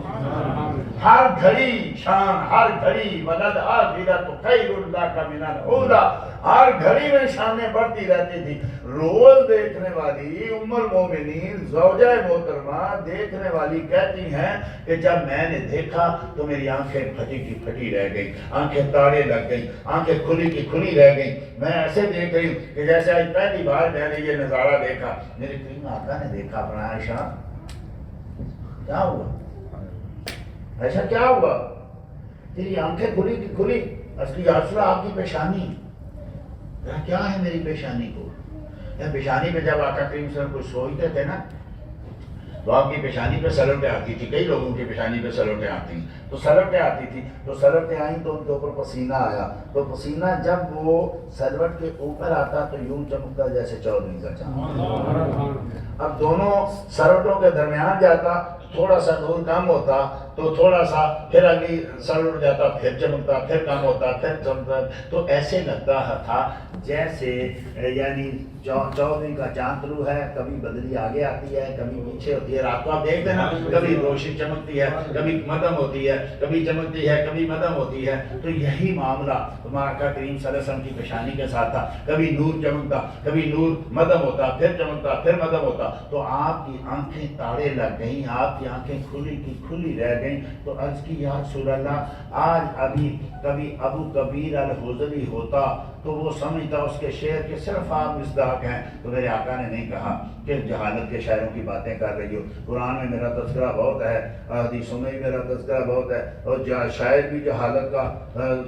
ہر گھڑی شان، ہر گھڑی مدد آخرت خیر اللہ کا من الاولیٰ، ہر گھڑی میں شانیں بڑھتی رہتی تھی۔ روز دیکھنے والی ام المومنین زوجہ محترمہ دیکھنے والی کہتی ہیں کہ جب میں نے دیکھا تو میری آنکھیں پھٹی کی پھٹی رہ گئی، آنکھیں تارے لگ گئی، آنکھیں کھلی کی کھلی رہ گئی۔ میں ایسے دیکھ رہی ہوں کہ جیسے آج پہلی بار میں نے یہ نظارہ دیکھا۔ میرے کریم آقا نے دیکھا، اپنا عائشہ کیا ہوا؟ ایسا کیا ہوا؟ تیری آنکھیں کھلی کی کھلی، اصلی حاصلہ آپ کی پیشانی کیا ہے؟ میری پیشانی کو، پیشانی پہ جب آقا کریم صلی اللہ علیہ وسلم کچھ سوچتے تھے نا تو آپ کی پیشانی پہ سلوٹیں آتی تھی، کئی لوگوں کی پیشانی پہ سلوٹیں آتی ہیں، تو سلوٹیں آتی تھی، تو سلوٹیں آئیں تو ان کے اوپر پسینہ آیا، تو پسینہ جب وہ سلوٹ کے اوپر آتا تو یوں چمکتا جیسے چودھری کا چاند۔ اب دونوں سلوٹوں کے درمیان جاتا، تھوڑا سا نور کم ہوتا تو تھوڑا سا پھر اگلی سلوٹ جاتا، پھر چمکتا، پھر کم ہوتا، پھر چمکتا، تو ایسے لگتا تھا جیسے یعنی چودھری کا چاند طلوع ہے، کبھی بدلی آگے آتی ہے، کبھی پیچھے ہوتی ہے۔ رات کو آپ دیکھتے ہیں نا، کبھی روشنی چمکتی ہے، کبھی مدھم ہوتی ہے، کبھی چمکتی ہے، کبھی مدھم ہوتی ہے۔ تو یہی معاملہ آقا کریم صلی اللہ علیہ وسلم کی پیشانی کے ساتھ تھا، کبھی نور چمکتا، کبھی نور مدھم ہوتا، پھر چمکتا، پھر مدھم ہوتا۔ تو آپ کی آنکھیں تارے لگ گئیں، آپ کی آنکھیں کھلی کی کھلی رہ گئیں۔ تو عرض کی یا رسول اللہ، آج ابھی کبھی ابو کبیر الحضری ہوتا تو وہ سمجھتا اس کے شعر کے صرف آپ مصداق ہیں. تو میرے آقا نے نہیں کہا کہ جہالت کے شاعروں کی باتیں کر رہی ہو. قرآن میں میرا تذکرہ بہت ہے, حدیثوں میں بھی میرا تذکرہ بہت ہے, اور شاعر بھی جہالت کا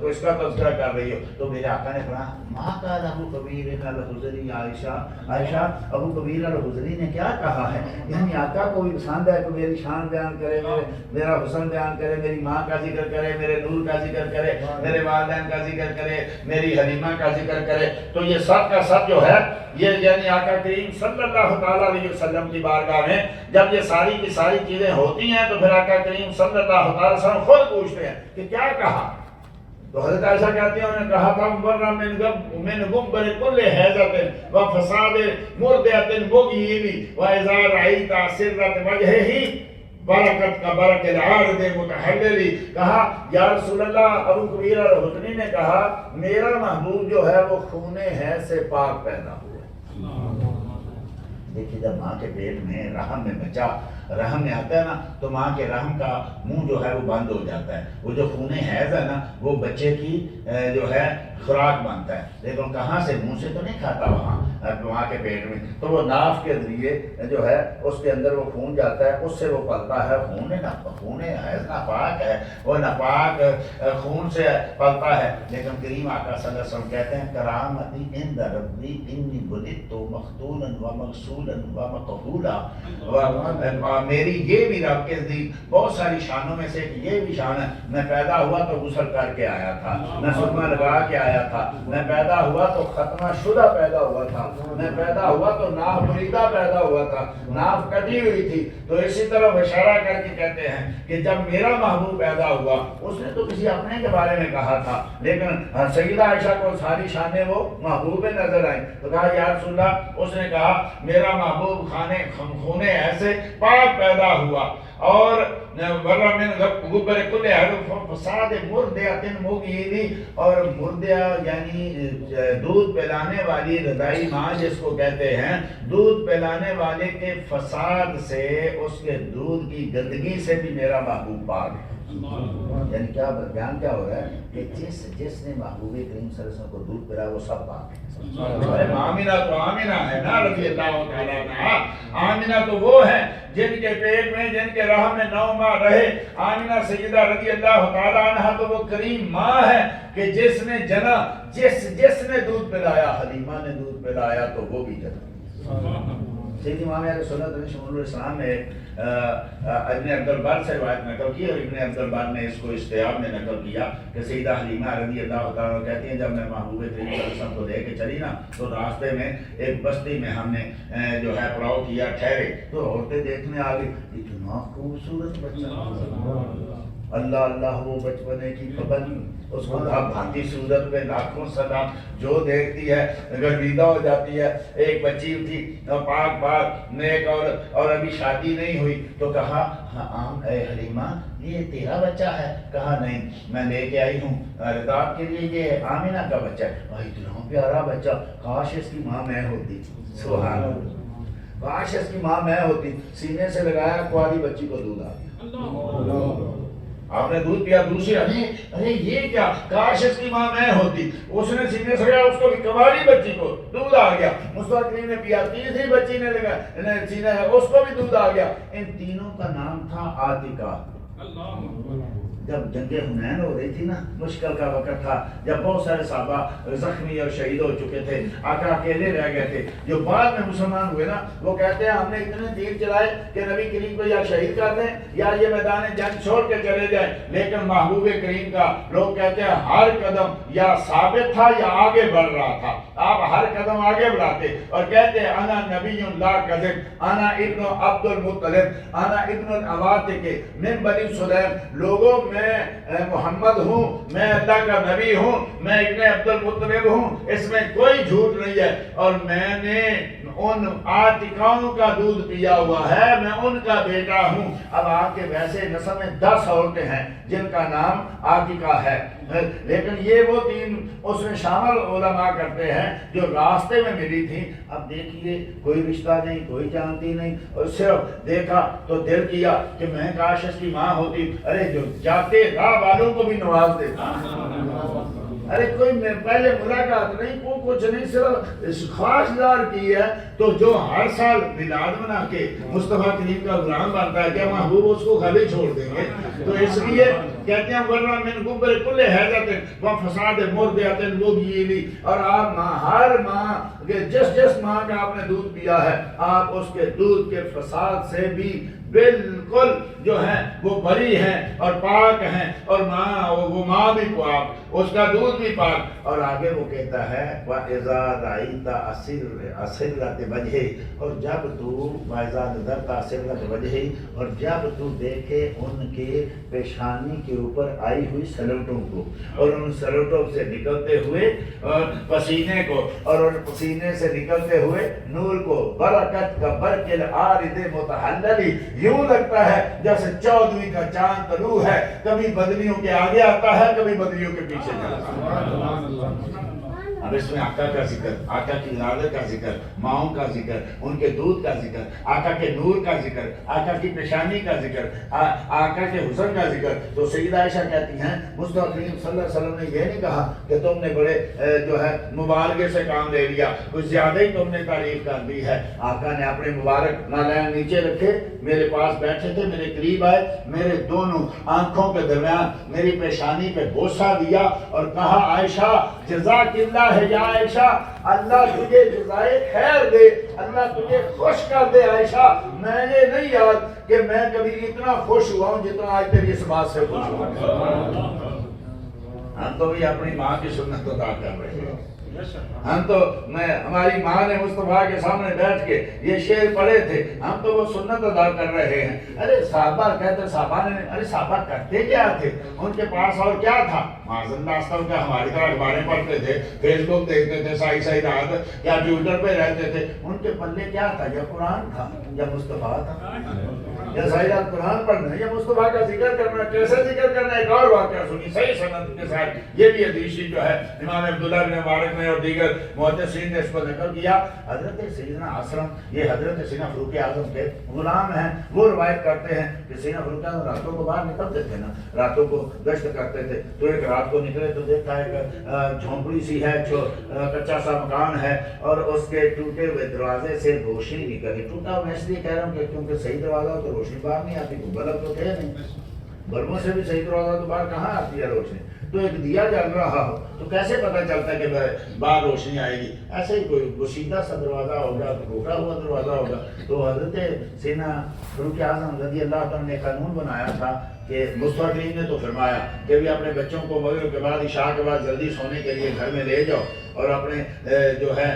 تو اس کا تذکرہ کر رہی ہو. تو میرے آقا نے کہا ماں کا ابو کبیر الحضری عائشہ ابو کبیر الحضری نے کیا کہا ہے. یعنی آقا کو بھی پسند ہے کہ میری شان بیان کرے, میرا حسن بیان کرے, میری ماں کا ذکر کرے, میرے نور کا ذکر کرے, میرے والدین کا ذکر کرے, میری حلیمہ کا ذکر کرے. تو یہ سب کا سب جو ہے یہ یعنی آقا کریم صلی اللہ تعالیٰ علیہ وسلم کی بارگاہ میں جب یہ ساری کی ساری چیزیں ہوتی ہیں تو پھر آقا کریم صلی اللہ تعالیٰ علیہ وسلم خود پوچھتے ہیں کہ کیا کہا. تو حضرت عائشہ کہتی ہیں انہوں نے کہا تھا مبرہ من غبر کل حیضت و فساد مردعت مغیبی و اذا رعیت سرت وجہہی برکت کا برک العارض متحللی. کہا یا رسول اللہ, ابو کبیر الحضری نے کہا میرا محبوب جو ہے وہ خون حیض سے پاک پیدا ہوا. دیکھیے جب ماں کے پیٹ میں رحم میں بچہ رحم میں آتا ہے نا تو ماں کے رحم کا منہ جو ہے وہ بند ہو جاتا ہے. وہ جو خون حیض ہے نا وہ بچے کی جو ہے خوراک بنتا ہے, لیکن کہاں سے, منہ سے تو نہیں کھاتا وہاں ماں کے پیٹ میں. تو وہ ناف کے ذریعے جو ہے اس کے اندر وہ خون جاتا ہے, اس سے وہ پلتا ہے. خون حیض ناپاک ہے, وہ ناپاک خون سے پلتا ہے. لیکن کریم آقا صلی اللہ علیہ وسلم کہتے ہیں کرامتی عند ربی انی ولدت مختونا و مغسولا و مقبولا. میری یہ بھی رب کے نزدیک بہت ساری شانوں میں سے یہ بھی شان ہے, میں پیدا ہوا تو غسل کر کے آیا تھا, میں سرما لگا کے آیا تھا, میں پیدا ہوا تو ختمہ شدہ پیدا ہوا تھا, میں پیدا ہوا تو ناف بریدہ پیدا ہوا تھا, ناف کٹی ہوئی تھی. تو اسی طرح اشارہ کر کے کہتے ہیں کہ جب میرا محبوب پیدا ہوا اس نے تو کسی اپنے کے بارے میں کہا تھا, لیکن سیدہ عائشہ کو ساری شانیں وہ محبوب نظر آئیں. تو کہا یا رسول اللہ, اس نے کہا میرا محبوب خونے ایسے پاک پیدا ہوا اور ورہ من غبر کل حرف فساد مردعت مغیبی, اور مردع یعنی دودھ پلانے والی رضائی ماں جس کو کہتے ہیں, دودھ پلانے والے کے فساد سے, اس کے دودھ کی گندگی سے بھی میرا محبوب پاک ہے. یعنی کیا بیان کیا ہو رہا ہے کہ جس نے محبوب کریم صلی اللہ علیہ وسلم کو دودھ پلایا وہ سب پاک ہے. آمینہ تو آمینہ ہے نا رضی اللہ تعالیٰ عنہ. آمینہ تو وہ ہے جن کے پیٹ میں, جن کے رحم میں 9 ماہ رہے. آمینہ سیدہ رضی اللہ تعالیٰ عنہ تو وہ کریم ماں ہے کہ جس نے جنا, جس نے دودھ پلایا, حلیمہ نے دودھ پلایا تو وہ بھی جنا. سیدی امام اہل سنت علیہ شمول الاسلام نے ابن عبد البر سے روایت نقل کی, اور ابن عبد البر نے اس کو استیاب میں نقل کیا کہ سیدہ حلیمہ رضی اللہ تعالیٰ کہتی ہیں جب میں محبوب کریم صلی اللہ علیہ وسلم کو لے کے چلی نا تو راستے میں ایک بستی میں ہم نے جو ہے پڑاؤ کیا, ٹھہرے تو عورتیں دیکھنے آ گئی, اتنا خوبصورت بچہ, اللہ اللہ وہ بچپنے کی پابندی, اس کو بھانتی صورت میں لاکھوں سلام جو دیکھتی ہے گرمیدہ ہو جاتی ہے. ایک بچی تھی پاک پاک نیک اور ابھی شادی نہیں ہوئی, تو کہا ہاں اے حلیمہ یہ تیرا بچہ ہے؟ کہا نہیں, میں لے کے آئی ہوں رضاعت کے لیے, یہ آمینہ کا بچہ ہے. اتنا پیارا بچہ, کاش اس کی ماں میں ہوتی. سبحان اللہ, کاش اس کی ماں میں ہوتی. سینے سے لگایا کوالی بچی کو دودھ آ گیا. آپ نے دودھ پیا, دوسری ارے یہ کیا, کاش اس کی ماں میں ہوتی. اس نے سینے سے لگایا, اس کو بھی کوالی بچی کو دودھ آ گیا. مصطفیٰ کریم نے پیا, تیسری بچی نے لگا سینے, اس کو بھی دودھ آ گیا. ان تینوں کا نام تھا عاتقہ. جب جنگ حنین ہو رہی تھی نا, مشکل کا وقت تھا, جب بہت سارے صحابہ زخمی اور شہید ہو چکے تھے, آقا اکیلے رہ گئے تھے. جو بعد میں مسلمان ہوئے نا وہ کہتے ہیں ہم نے اتنے تیر چلائے کہ نبی کریم کو یا شہید کر دیں یا یہ میدان جنگ چھوڑ کے چلے جائیں, لیکن محبوب کریم کا لوگ کہتے ہیں ہر قدم یا ثابت تھا یا آگے بڑھ رہا تھا. آپ ہر قدم آگے بڑھاتے اور کہتے ہیں انا نبی لا کذب, انا ابن عبد المطلب, انا ابن العواتق من بنی سلیم. لوگوں میں محمد ہوں, میں اللہ کا نبی ہوں, میں ابن عبد المطلب ہوں, اس میں کوئی جھوٹ نہیں ہے. اور میں نے ان عاتقاؤں کا دودھ پیا ہوا ہے, میں ان کا بیٹا ہوں. اب آپ کے ویسے نسب میں 10 عورتیں ہیں جن کا نام عاتقہ ہے, لیکن یہ وہ 3 اس میں شامل علماء کرتے ہیں جو راستے میں ملی تھی. اب دیکھیے کوئی رشتہ نہیں, کوئی جانتی نہیں, اور صرف دیکھا تو دل کیا کہ میں کاش اس کی ماں ہوتی. ارے جو جاتے راہ والوں کو بھی نواز دیتا, ارے کوئی پہلے ملاقات نہیں، کو کچھ نہیں، صرف خواہشدار کی ہے، تو جو ہر سال میلاد منا کے مصطفیٰ کریم کا غلام بنتا ہے، کیا محبوب اس کو خالی چھوڑ دیں گے؟ تو اس لیے کہتے ہیں ورنہ من گبر کل حیضت و فساد مرضعۃ وغیلی، اور آپ ہر ماں جس ماں کا آپ نے دودھ پیا ہے، آپ اس کے دودھ کے فساد سے بھی بالکل جو ہیں وہ بری ہیں اور پاک ہیں، اور وہ ماں بھی پاک، اس کا دودھ بھی پاک۔ اور آگے وہ کہتا ہے وَإِذَا رَأَيْتَ أَسِرَّةَ وَجْهِهِ، اور جب تو وَإِذَا نَظَرْتَ أَسِرَّةَ وَجْهِهِ، اور جب تو دیکھے ان کے پیشانی کے اوپر آئی ہوئی سلوٹوں کو، اور ان سلوٹوں سے نکلتے ہوئے پسینے کو، اور ان پسینے سے نکلتے ہوئے نور کو، برکت کا برکل عارض متحللی، یوں لگتا ہے جیسے 14ویں کا چاند طلوع ہے، کبھی بدلیوں کے آگے آتا ہے، کبھی بدلیوں کے پیچھے جاتا ہے۔ اب اس میں آقا کا ذکر، آقا کی ولادت کا ذکر، ماؤں کا ذکر، ان کے دودھ کا ذکر، آقا کے نور کا ذکر، آقا کی پیشانی کا ذکر، آقا کے حسن کا ذکر۔ تو سیدہ عائشہ کہتی ہیں مصطفیٰ کریم صلی اللہ علیہ وسلم نے یہ نہیں کہا کہ تم نے بڑے جو ہے مبالغے سے کام لے لیا، کچھ زیادہ ہی تم نے تعریف کر دی ہے۔ آقا نے اپنے مبارک نالین نیچے رکھے، میرے پاس بیٹھے تھے، میرے قریب آئے، میرے دونوں آنکھوں کے درمیان میری پیشانی پہ بوسہ دیا اور کہا عائشہ جزاک اللہ ہے یا عائشہ، اللہ تجھے جزائے خیر دے، اللہ تجھے خوش کر دے عائشہ۔ میں یہ نہیں یاد کہ میں کبھی اتنا خوش ہوا ہوں جتنا آج تیری اس بات سے خوش ہوا۔ ہم تو بھی اپنی ماں کی سنت ادا کر رہے ہیں، ہم تو ہماری ماں نے مصطفیٰ کے سامنے بیٹھ کے یہ شعر پڑھے تھے، ہم تو وہ سنت ادا کر رہے ہیں۔ ارے صحابہ کہتے، صحابہ نے، ارے صحابہ کرتے کیا تھے؟ ان کے پاس اور کیا تھا؟ معاذ اللہ استغفر، ہماری طرح اخباریں پڑھتے تھے، فیس بک دیکھتے تھے صحیح رات، یا ٹویٹر پہ رہتے تھے۔ ان کے پلے کیا تھا؟ یا قرآن تھا یا مصطفیٰ تھا، یا صحیح رات قرآن پڑھنا یا مصطفیٰ کا ذکر کرنا۔ کیسے ذکر کرنا؟ ایک اور واقعہ سنی صحیح سند کے ساتھ، یہ بھی حدیثی جو ہے امام عبداللہ بن مبارک نے اور دیگر محدثین نے اس کو نقل کیا۔ حضرت سیدنا عاصم، یہ حضرت سیدنا فاروق اعظم کے غلام ہیں، وہ روایت کرتے ہیں کہ سیدنا فاروق اعظم راتوں کو باہر نکلتے تھے نا، راتوں کو گشت کرتے تھے، تو ایک رات کو نکلے تو دیکھا ایک جھونپڑی سی ہے، کچا سا مکان ہے، اور اس کے ٹوٹے ہوئے دروازے سے روشنی نکلی۔ ٹوٹا میں اس لیے کہہ رہا ہوں کہ کیونکہ صحیح دروازہ ہو تو روشنی باہر نہیں آتی، بلب تو تھے نہیں، بلبوں سے بھی صحیح دروازہ تو باہر کہاں آتی ہے روشنی؟ تو ایک دیا جل رہا ہو تو کیسے پتہ چلتا ہے کہ باہر روشنی آئے گی؟ ایسے ہی کوئی گشیدہ سا دروازہ ہوگا، ٹوٹا ہوا دروازہ ہوگا۔ تو حضرت سیدنا فاروق اعظم رضی اللہ تعالیٰ نے قانون بنایا تھا کہ مصطفیٰ کریم نے تو فرمایا کہ بھی اپنے بچوں کو مغرب کے بعد عشاء کے بعد جلدی سونے کے لیے گھر میں لے جاؤ، اور اپنے جو ہے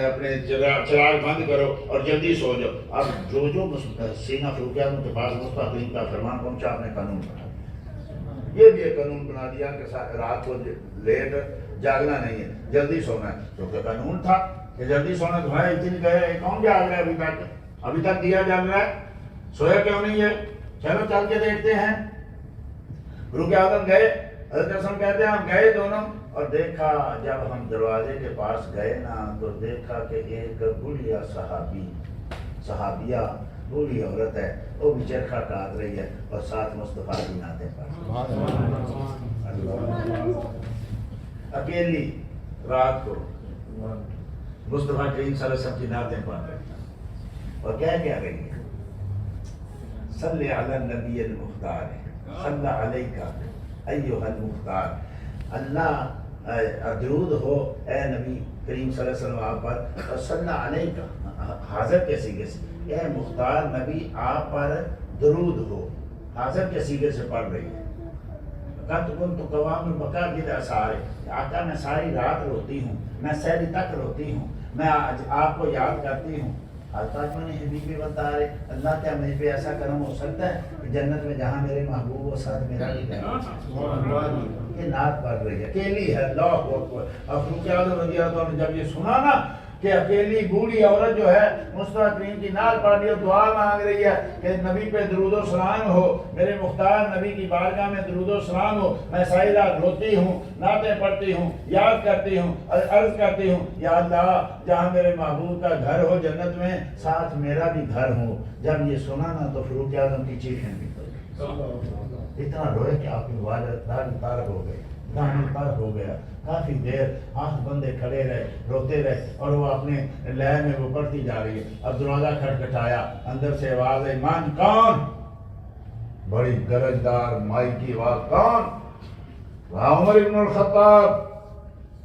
اپنے چراغ بند کرو اور جلدی سو جاؤ۔ اب جو سیدنا فاروق اعظم کے پاس مصطفیٰ کریم کا فرمان پہنچا، اپنے قانون بنا، یہ بھی ایک قانون بنا دیا کہ رات کو لیٹ جاگنا نہیں ہے، جلدی سونا ہے، کیونکہ قانون تھا کہ جلدی سونا تو ہے۔ اتنی کہے کون جاگ رہا ہے ابھی تک دیا جل رہا ہے، سویا کیوں نہیں ہے؟ چلو چل کے دیکھتے ہیں۔ فاروق اعظم گئے، حضرت حسن کہتے ہیں ہم گئے دونوں، اور دیکھا جب ہم دروازے کے پاس گئے نا تو دیکھا کہ ایک بوڑھیا صحابیہ بوڑھی عورت ہے، وہ بھی چرخہ کاٹ رہی ہے اور ساتھ مصطفیٰ کی نعتیں پڑھ رہی ہے۔ اکیلی رات کو مصطفیٰ کریم صلی اللہ علیہ وسلم کی نعتیں پڑھ رہی ہے، اور کیا کہہ رہی ہے؟ صلی علی النبی المختار، صلی علیکہ ایھا المختار، اللہ درود ہو اے نبی کریم صلی اللہ علیہ وسلم آپ پر، اور صلی علیکہ حاضر کے سیغے سے، اے مختار نبی آپ پر درود ہو، حاضر کے سیغے سے پڑھ رہی ہے۔ قد کنت قوام المقابر اسارے، آقا میں ساری رات روتی ہوں، میں سحری تک روتی ہوں، میں آپ کو یاد کرتی ہوں۔ الطاف میں حبیبی بتا رہے، اللہ کیا مجھ پہ ایسا کرم ہو سکتا ہے کہ جنت میں جہاں میرے محبوب ہو ساتھ میرا بھی کرم۔ یہ نعت پڑھ رہی ہے، اکیلی ہے، اللہ اکبر۔ اب فاروق اعظم رضی اللہ عنہ نے جب یہ سنا نا کہ اکیلی بوڑھی عورت جو ہے مصطفیٰ کریم کی نعت پڑھ رہی ہے، دعا مانگ رہی ہے کہ نبی پہ درود و سلام ہو، میرے مختار نبی کی بارگاہ میں درود و سلام ہو، میں ساری رات روتی ہوں، نعتیں پڑھتی ہوں، یاد کرتی ہوں، عرض کرتی ہوں یا اللہ جہاں میرے محبوب کا گھر ہو جنت میں ساتھ میرا بھی گھر ہو۔ جب یہ سنا نا تو فاروق اعظم کی چیخیں نکل گئی، اتنا روئے کہ آپ کی والد تار ہو گئی، دامن پر ہو گیا. کافی دیر ہاتھ بندے کھڑے رہے, روتے رہے, اور وہ اپنے لہر میں وہ پڑھتی جا رہی ہے. اب دروازہ کھٹکھٹایا, اندر سے آواز آئی, من کون؟ بڑی گرجدار مائی کی آواز, کون؟ وہاں عمر ابن الخطاب.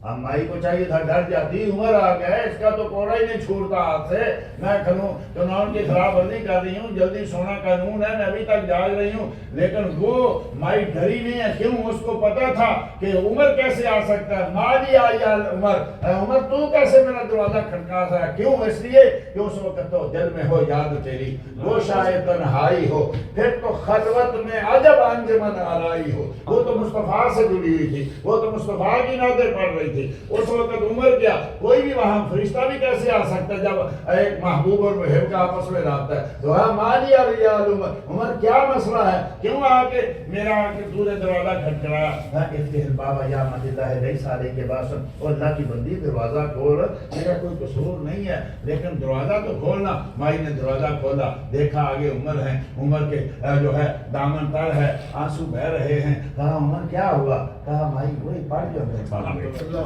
اب مائی کو چاہیے تھا ڈر جاتی, عمر آ گیا, اس کا تو کوڑا ہی نہیں چھوڑتا ہاتھ سے, میں قانون کی خلاف ورزی کر رہی ہوں, جلدی سونا قانون ہے, میں ابھی تک جاگ رہی ہوں. لیکن وہ مائی ڈری نہیں ہے. کیوں؟ اس کو پتا تھا کہ عمر کیسے آ سکتا ہے. مالی آیا عمر, عمر تو کیسے میرا دروازہ کھٹکا سا ہے؟ کیوں؟ اس لیے کہ اس وقت تو دل میں ہو یاد تیری, وہ شاید تنہائی ہو, پھر تو خلوت میں عجب انجمن آرائی ہو. وہ تو مصطفیٰ سے جڑی ہوئی تھی, وہ تو مصطفیٰ کی نعتیں پڑھ رہی تھی. اس وقت عمر کیا, کوئی بھی وہاں فرشتہ بھی کیسے آ سکتا ہے جب ایک محبوب اور محب کا آپس میں رابطہ ہے. تو مالی ریال عمر, عمر کیا مسئلہ ہے, کیوں آ کے میرا آ کے پورے دروازہ کھٹکھٹایا. افتح الباب یا مد اللہ لیس علیک باس, اور اللہ کی بندی دروازہ کھول, میرا کوئی قصور نہیں ہے لیکن دروازہ تو کھولنا. مائی نے دروازہ کھولا, دیکھا آگے عمر ہیں, عمر کے جو ہے دامن تر ہے, آنسو بہ رہے ہیں. کہا عمر کیا ہوا؟ کہا مائی وہی پڑھ جو اندر پڑھ,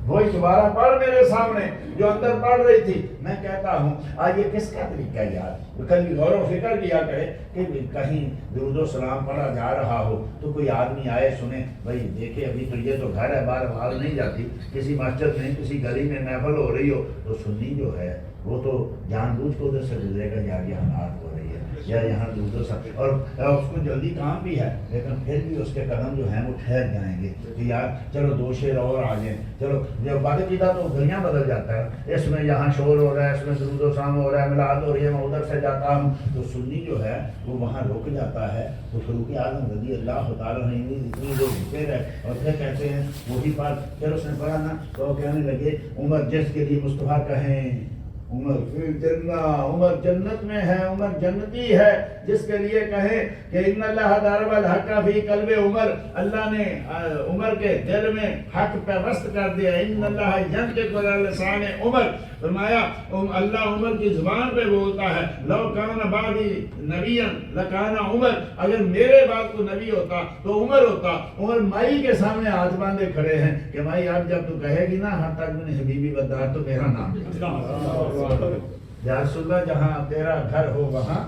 وہی دوبارہ پڑھ میرے سامنے جو اندر پڑھ رہی تھی. میں کہتا ہوں آج یہ کس کا طریقہ ہے یار, کبھی غور و فکر کیا کرے کہ کہیں درود و سلام پڑھا جا رہا ہو تو کوئی آدمی آئے سنے, بھائی دیکھے ابھی تو یہ تو گھر ہے, باہر آواز نہیں جاتی, کسی مسجد میں کسی گلی میں محفل ہو رہی ہو تو سنی جو ہے وہ تو جان بوجھ کو ادھر سے گزرے گا, یار یہاں نعت ہو رہی ہے یا یہاں درود و سلام, اور اس کو جلدی کام بھی ہے لیکن پھر بھی اس کے قدم جو ہیں وہ ٹھہر جائیں گے کہ یار چلو دو شعر اور آ جائیں. چلو جب باقاعدہ تو دنیا بدل جاتا ہے, اس میں یہاں شور ہو رہا ہے, اس میں درود و سلام ہو رہا ہے, میلاد ہو رہی ہے, میں ادھر سے جاتا ہوں, تو سنی جو ہے وہ وہاں رک جاتا ہے. تو فاروق اعظم رضی اللہ تعالیٰ عنہ اتنی جو ذکر ہے اور پھر کہتے ہیں وہی بات. پھر اس نے پڑھا نا تو کہنے لگے عمر جس کے لیے مصطفیٰ کہیں عمر فی الجنہ, عمر جنت میں ہے, عمر جنتی ہے, جس کے لیے کہیں کہ ان اللہ ضرب الحق فی قلب عمر, اللہ نے عمر کے دل میں حق پیوست کر دیا. ان اللہ ینطق علی لسان عمر, فرمایا اللہ عمر کی زبان پہ بولتا ہے. لو کان بعدی نبیا لکان عمر, اگر میرے بعد کو نبی ہوتا تو عمر ہوتا. عمر مائی کے سامنے ہاتھ باندھے کھڑے ہیں کہ مائی اب جب تو کہے گی نا ہاں تک میں حبیبی بدار تو میرا نام یا رسول اللہ, جہاں تیرا گھر ہو وہاں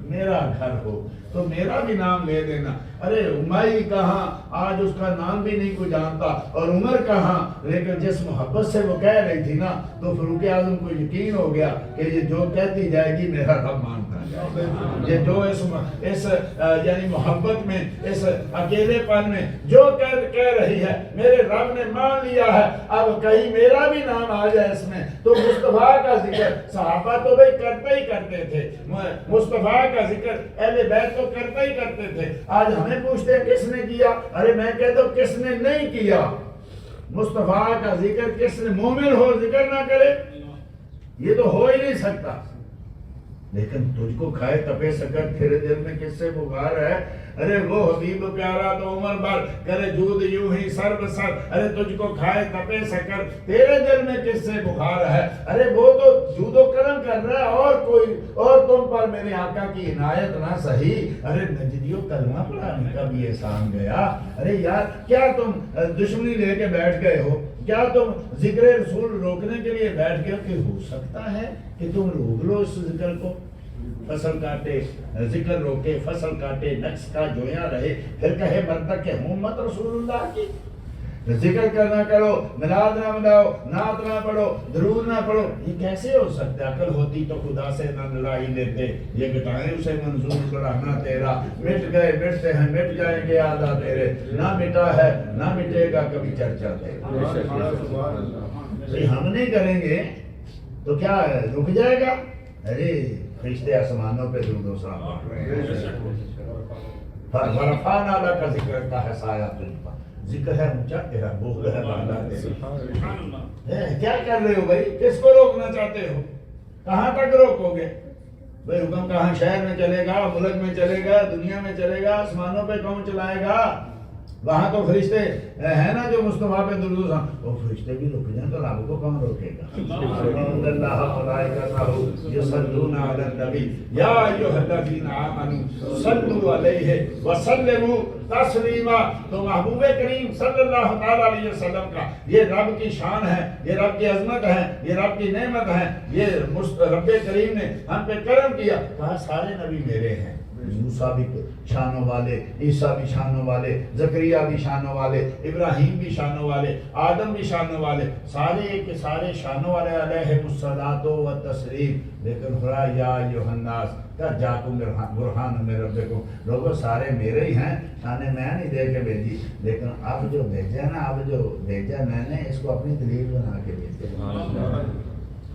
میرا گھر ہو, تو میرا بھی نام لے دینا. ارے مائی کہاں, آج اس کا نام بھی نہیں کوئی جانتا, اور عمر کہاں, لیکن جس محبت سے وہ کہہ رہی تھی نا تو فاروق اعظم کو یقین ہو گیا کہ یہ جو کہتی جائے گی میرا رب مانتا ہے. یہ جو اس یعنی محبت میں, اس اکیلے پن میں جو کہہ رہی ہے میرے رب نے مان لیا ہے. اب کہیں میرا بھی نام آ جائے اس میں تو مصطفیٰ کا ذکر صحابہ تو بھائی کرتے ہی کرتے تھے, مصطفیٰ کا ذکر اہل بیت تو کرتے ہی کرتے تھے. آج ہمیں پوچھتے ہیں کس نے کیا, ارے میں کہتا ہوں کس نے نہیں کیا. مصطفیٰ کا ذکر کس نے, مومن ہو ذکر نہ کرے, یہ تو ہو ہی نہیں سکتا. لیکن تجھ کو کھائے تپے سکر تیرے دل میں کس سے بخار ہے. ارے وہ حبیب پیارا تو عمر بھر کرے جود یوں ہی سر بسر, ارے تجھ کو کھائے تپے سکر تیرے دل میں کس سے بخار ہے. ارے وہ تو جود و کرم کر رہا ہے اور کوئی, اور تم پر میرے آقا کی عنایت نہ سہی. ارے نجدیو کلمہ پڑھانے کا بھی احسان گیا. ارے یار کیا تم دشمنی لے کے بیٹھ گئے ہو, کیا تم ذکر رسول روکنے کے لیے بیٹھ گئے ہو؟ کہ ہو سکتا ہے کہ تم روک لو اس ذکر کو, فصل کاٹے ذکر روکے, فصل کاٹے نقص کا جویا رہے, پھر کہے برتک کہ امت رسول اللہ کی. ذکر کرنا کرو, میلاد نہ مناؤ, نعت نہ پڑھو, درود نہ پڑھو, یہ کیسے ہو سکتا ہے؟ عقل ہوتی تو خدا سے نہ لڑائی لیتے, یہ گٹائیں اسے منظور بڑھانا تیرا. مٹ گئے مٹتے ہیں, مٹ جائیں گے آدھا تیرے, نہ مٹا ہے نہ مٹے گا کبھی چرچا تیرا. ہم نہیں کریں گے تو کیا رک جائے گا؟ ارے فرشتے آسمانوں پہ درود و سلام پڑھ رہے ہیں. ورفعنا لک ذکرک کا ہے سایہ تجھ پر, ذکر ہے اونچا تیرا, بغض ہے بالا تیرا. کیا کر رہے ہو بھائی, کس کو روکنا چاہتے ہو, کہاں تک روکو گے بھائی؟ حکم کہاں, شہر میں چلے گا, ملک میں چلے گا, دنیا میں چلے گا, آسمانوں پہ کون چلائے گا؟ وہاں تو فرشتے ہیں نا جو مصطفیٰ پہ درود، وہ فرشتے بھی رک جائیں تو رب کو کون روکے گا؟ اللہ ملائکتہ یصلون علی النبی یا ایھا الذین آمنوا صلوا علیہ وسلموا تسلیما۔ تو محبوب کریم صلی اللہ تعالی علیہ وسلم کا یہ رب کی شان ہے، یہ رب کی عظمت ہے، یہ رب کی نعمت ہے، یہ رب کریم نے ہم پہ کرم کیا، کہا سارے نبی میرے ہیں۔ موسیٰ بھی شانوں والے، عیسیٰ بھی شانوں والے، زکریا بھی شانوں والے، ابراہیم بھی شانوں والے، آدم بھی شانوں والے، سارے کے سارے شانوں والے علیہ الصلاۃ والتسلیم۔ لیکن خدا یا ایھا الناس قد جاءکم برہان من ربکم، لوگوں سارے میرے ہی ہیں، شانیں میں نہیں دے کے بھیجی، لیکن اب جو بھیجا نا، اب جو بھیجا میں نے اس کو اپنی دلیل بنا کے بھیجا۔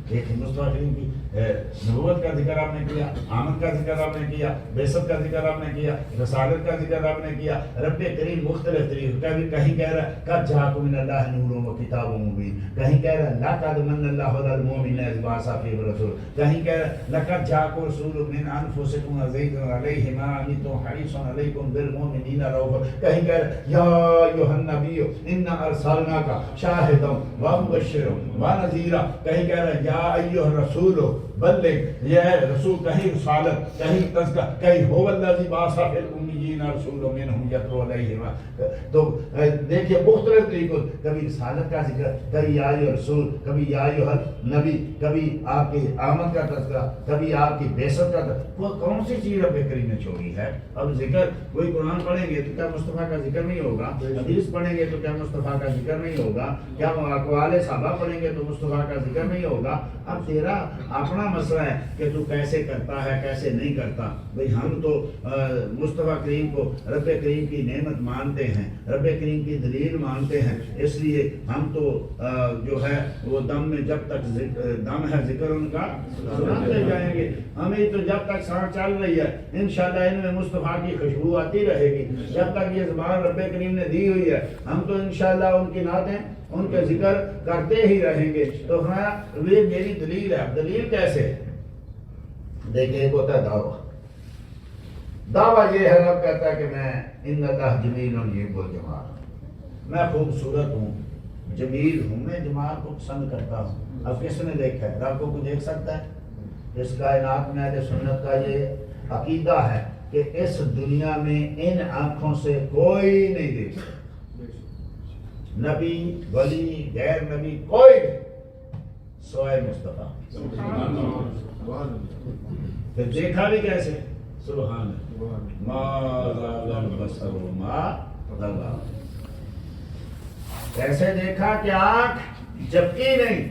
ایک مصطفیٰ کریم کی نبوت کا ذکر آپ نے کیا، آمد کا ذکر آپ نے کیا، بعثت کا ذکر آپ نے کیا، رسالت کا ذکر آپ نے کیا۔ رب کریم مختلف طریقے کہیں کہہ رہا ہے قد جاءکم من اللہ نور و کتاب مبین، کہیں کہہ رہا ہے لقد من اللہ علی المؤمنین اذ بعث فیہم رسول، کہیں کہہ رہا ہے لقد جاءکم رسول من انفسکم عزیز علیہ ما عنتم حریص علیکم بالمؤمنین رؤوف، کہیں کہہ رہا ہے یا ایھا النبی انا ارسلناک شاہدا ومبشرا ونذیرا، کہیں کہہ رہا ہے یا ایھا الرسول بلغ، یہ ہے رسول، کہیں رسالت، کہیں تذکرہ، کہیں هو الذی بعث فی الامیین رسولا منہم یتلو علیہم۔ تو دیکھیے مختلف طریقوں، کبھی رسالت کا ذکر، کبھی یا ایھا الرسول، کبھی یا ایھا النبی، کبھی آپ کی آمد کا تذکرہ، کبھی آپ کی بعثت کا تذکرہ۔ وہ کون سی چیز رب کریم نے چھوڑی ہے؟ اب ذکر کوئی قرآن پڑھیں گے تو کیا مصطفیٰ کا ذکر نہیں ہوگا؟ حدیث پڑھیں گے تو کیا مصطفیٰ کا ذکر نہیں ہوگا؟ کیا اقوال صحابہ پڑھیں گے تو مصطفیٰ کا ذکر نہیں ہوگا؟ اب تیرا اپنا مسئلہ ہے کہ تو کیسے کرتا ہے کیسے نہیں کرتا۔ بھئی ہم تو مصطفیٰ کریم کو رب کریم کی نعمت مانتے ہیں، رب کریم کی دلیل مانتے ہیں، اس لیے ہم تو جو ہے وہ دم میں جب تک دم ہے ذکر ان کا سناتے جائیں گے۔ ہمیں تو جب تک سانس چل رہی ہے انشاءاللہ ان میں مصطفیٰ کی خوشبو آتی رہے گی، جب تک یہ زبان رب کریم نے دی ہوئی ہے ہم تو انشاءاللہ ان کی نعتیں ان کے ذکر کرتے ہی رہیں گے۔ تو یہ میری دلیل ہے۔ دلیل کیسے ہے؟ دیکھیں ایک ہوتا ہے دعویٰ، دعویٰ یہ ہے رب کہتا ہے کہ میں ان اللہ جمیل یحب الجمال، میں خوبصورت ہوں، جمیل ہوں، میں جمال کو پسند کرتا ہوں۔ اب کس نے دیکھا ہے؟ رب کو کوئی دیکھ سکتا ہے؟ اس کائنات میں اہل سنت کا یہ عقیدہ ہے کہ اس دنیا میں ان آنکھوں سے کوئی نہیں دیکھ سکتا، نبی ولی غیر نبی کوئی نہیں سوائے مصطفیٰ۔ پھر دیکھا بھی کیسے؟ سبحان اللہ، ما زاغ البصر وما طغى، کیسے دیکھا کہ آنکھ جھپکی نہیں،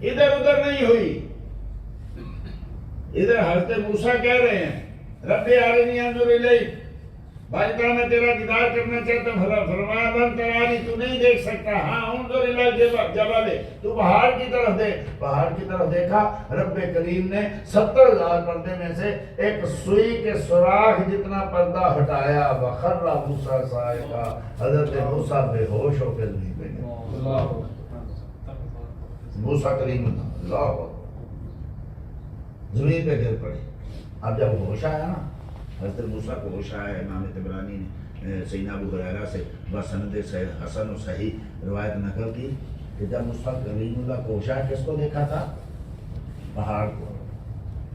ادھر ادھر نہیں ہوئی۔ ادھر حضرت موسیٰ کہہ رہے ہیں رب ارنی انظر الیک، بھائی کہا میں تیرا دیدار کرنا چاہتا ہوں، فرمایا لن ترانی، تو نہیں دیکھ سکتا، ہاں انظر الی الجبل، تو پہاڑ کی طرف دیکھ۔ پہاڑ کی طرف دیکھا، رب کریم نے 70,000 پردے میں سے ایک سوئی کے سوراخ جتنا پردہ ہٹایا، وخر موسیٰ صاعقا، حضرت موسیٰ بے ہوش ہو کے زمین پہ گئے۔ موسیٰ کریم اللہ زمین پہ گر پڑے۔ اب جب ہوش آیا نا، حضرت موسیٰ کو ہوش آیا، امام طبرانی نے سیدنا ابو ہریرہ سے بسند حسن و صحیح روایت نقل کی کہ جب موسیٰ کلیم اللہ کو ہوش آیا، کس کو دیکھا تھا؟ پہاڑ کو۔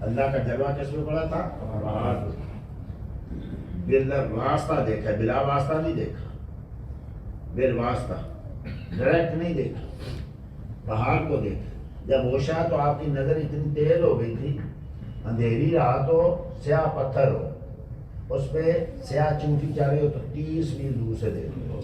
اللہ کا جلوہ کس پہ پڑا تھا؟ پہاڑ کو۔ بلا واسطہ دیکھا، بلا واسطہ نہیں دیکھا، بال واسطہ، ڈائریکٹ نہیں دیکھا، پہاڑ کو دیکھا۔ جب ہوش آیا تو آپ کی نظر اتنی تیز ہو گئی تھی، اندھیری رات ہو، سیاہ پتھر ہو، اس پہ سیاہ چونٹی چاہ رہی ہو تو 30 میل دور سے دیکھ لو۔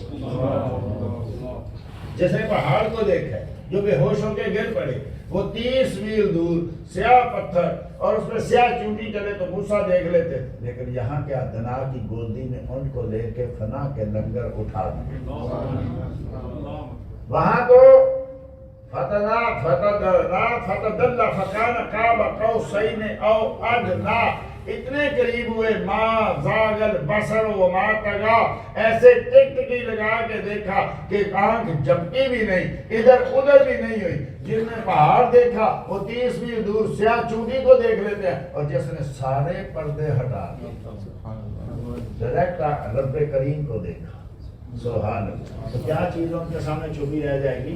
جیسے پہاڑ کو دیکھا جو بے ہوش ہو کے گر پڑے، وہ 30 میل دور سیاہ پتھر اور اس پہ سیاہ چونٹی چلے تو موسیٰ دیکھ لیتے، لیکن یہاں کیا دنا کی گودی میں ان کو لے کے فنا کے لنگر اٹھا دیے۔ وہاں تو فتدل فکان قاب قوسین او ادنی، اتنے قریب ہوئے، ما زاغ البصر وما طغى، ایسے ٹکٹکی لگا کے دیکھا کہ آنکھ جھپکی بھی نہیں، ادھر ادھر بھی نہیں ہوئی۔ جس نے پہاڑ دیکھا وہ 30 میل دور سیاہ چونٹی کو دیکھ لیتے ہیں، اور جس نے سارے پردے ہٹا دیے ڈائریکٹ رب کریم کو دیکھا۔ سبحان اللہ. تو کیا چیز ان کے سامنے چھپی رہ جائے گی؟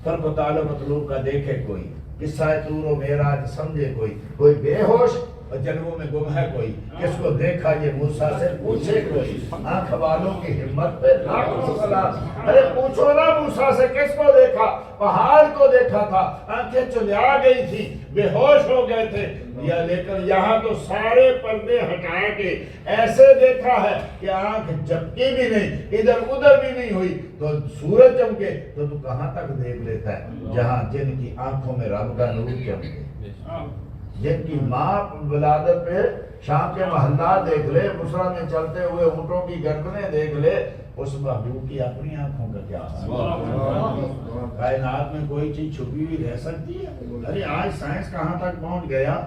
فرق و تعلق مطلوب کا دیکھے کوئی، قصہ طور و معراج سمجھے کوئی بے ہوش اور جنگوں میں گم ہے کوئی، کس کو دیکھا یہ موسیٰ سے پوچھے کوئی، آنکھ والوں کی ہمت پہ لاکھوں سلام. ارے پوچھو نا موسیٰ سے کس کو دیکھا؟ پہاڑ کو دیکھا تھا، آنکھیں چلیا گئی تھی، بے ہوش ہو گئے تھے. لیکن یہاں تو سارے پردے ہٹا کے ایسے دیکھا ہے کہ آنکھ جھپکی بھی نہیں، ادھر ادھر بھی نہیں ہوئی. تو سورج چمکے تو کہاں تک دیکھ لیتا ہے؟ جہاں جن کی آنکھوں میں رب کا نور چمکے، جن کی ماں ولادت پہ شام کے محلات دیکھ لے، بصرہ میں چلتے ہوئے اونٹوں کی گردنیں دیکھ لے، اس محبوب کی اپنی آنکھوں کا کیا حال؟ کائنات میں کوئی چیز چھپی ہوئی رہ سکتی ہے؟ ارے آج سائنس کہاں تک پہنچ گیا،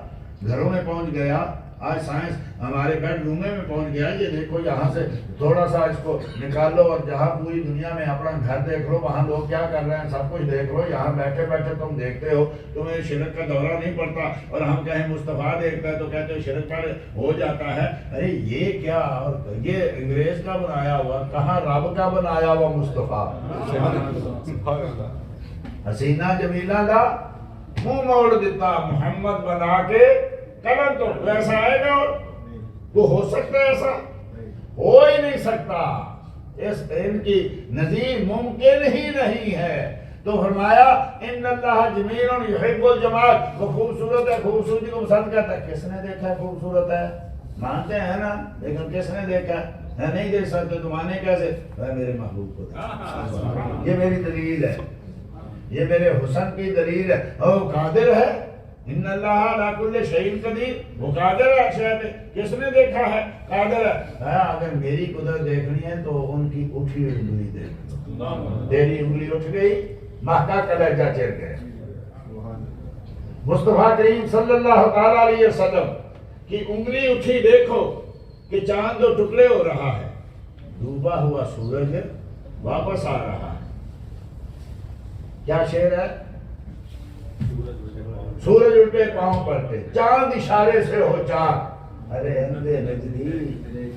گھروں میں پہنچ گیا. آج سائنس ہمارے بیڈ رومے میں پہنچ گیا. یہ دیکھو یہاں سے تھوڑا سا اس کو نکالو اور جہاں پوری دنیا میں اپنا گھر دیکھ لو، وہاں لوگ کیا کر رہے ہیں سب کچھ دیکھ لو. یہاں بیٹھے بیٹھے تم دیکھتے ہو، تمہیں شرک کا دورہ نہیں پڑتا. اور ہم کہیں مصطفیٰ دیکھتا ہے تو کہتے ہو شرک پر ہو جاتا ہے. ارے یہ کیا، اور یہ انگریز کا بنایا ہوا، کہاں رب کا بنایا ہوا مصطفیٰ. حسینہ جمیلہ دا منہ موڑ دیتا محمد بنا کے قلم تو ایسا آئے گا. اور وہ ہو سکتا ہے؟ ایسا ہو ہی نہیں سکتا. اس ان کی نظیر ممکن ہی نہیں ہے. تو فرمایا ان اللہ جمیل یحب الجمال، وہ خوبصورت ہے، خوبصورتی کو پسند کرتا ہے. کس نے دیکھا ہے خوبصورت ہے؟ مانتے ہیں نا، لیکن کس نے دیکھا ہے؟ نہیں دیکھ سکتے تو مانے کیسے؟ میرے محبوب کو دیکھا. یہ میری دلیل ہے، یہ میرے حسن کی دلیل ہے. وہ قادر ہے، ان اللہ علی کل شیء قدیر، وہ قادر ہے شے پہ. کس نے دیکھا ہے؟ قادر ہے. اگر میری قدرت دیکھنی ہے تو ان کی اٹھی ہوئی انگلی دیکھ لو. تیری انگلی اٹھ گئی، مہکا کلیجہ چیر گئے. مصطفیٰ کریم صلی اللہ تعالی علیہ وسلم کی انگلی اٹھی، دیکھو کہ چاند دو ٹکڑے ہو رہا ہے، ڈوبا ہوا سورج واپس آ رہا ہے. کیا شعر ہے؟ سورج الٹے پاؤں پڑتے، چاند اشارے سے ہو چاک. ارے اندھے نجدی،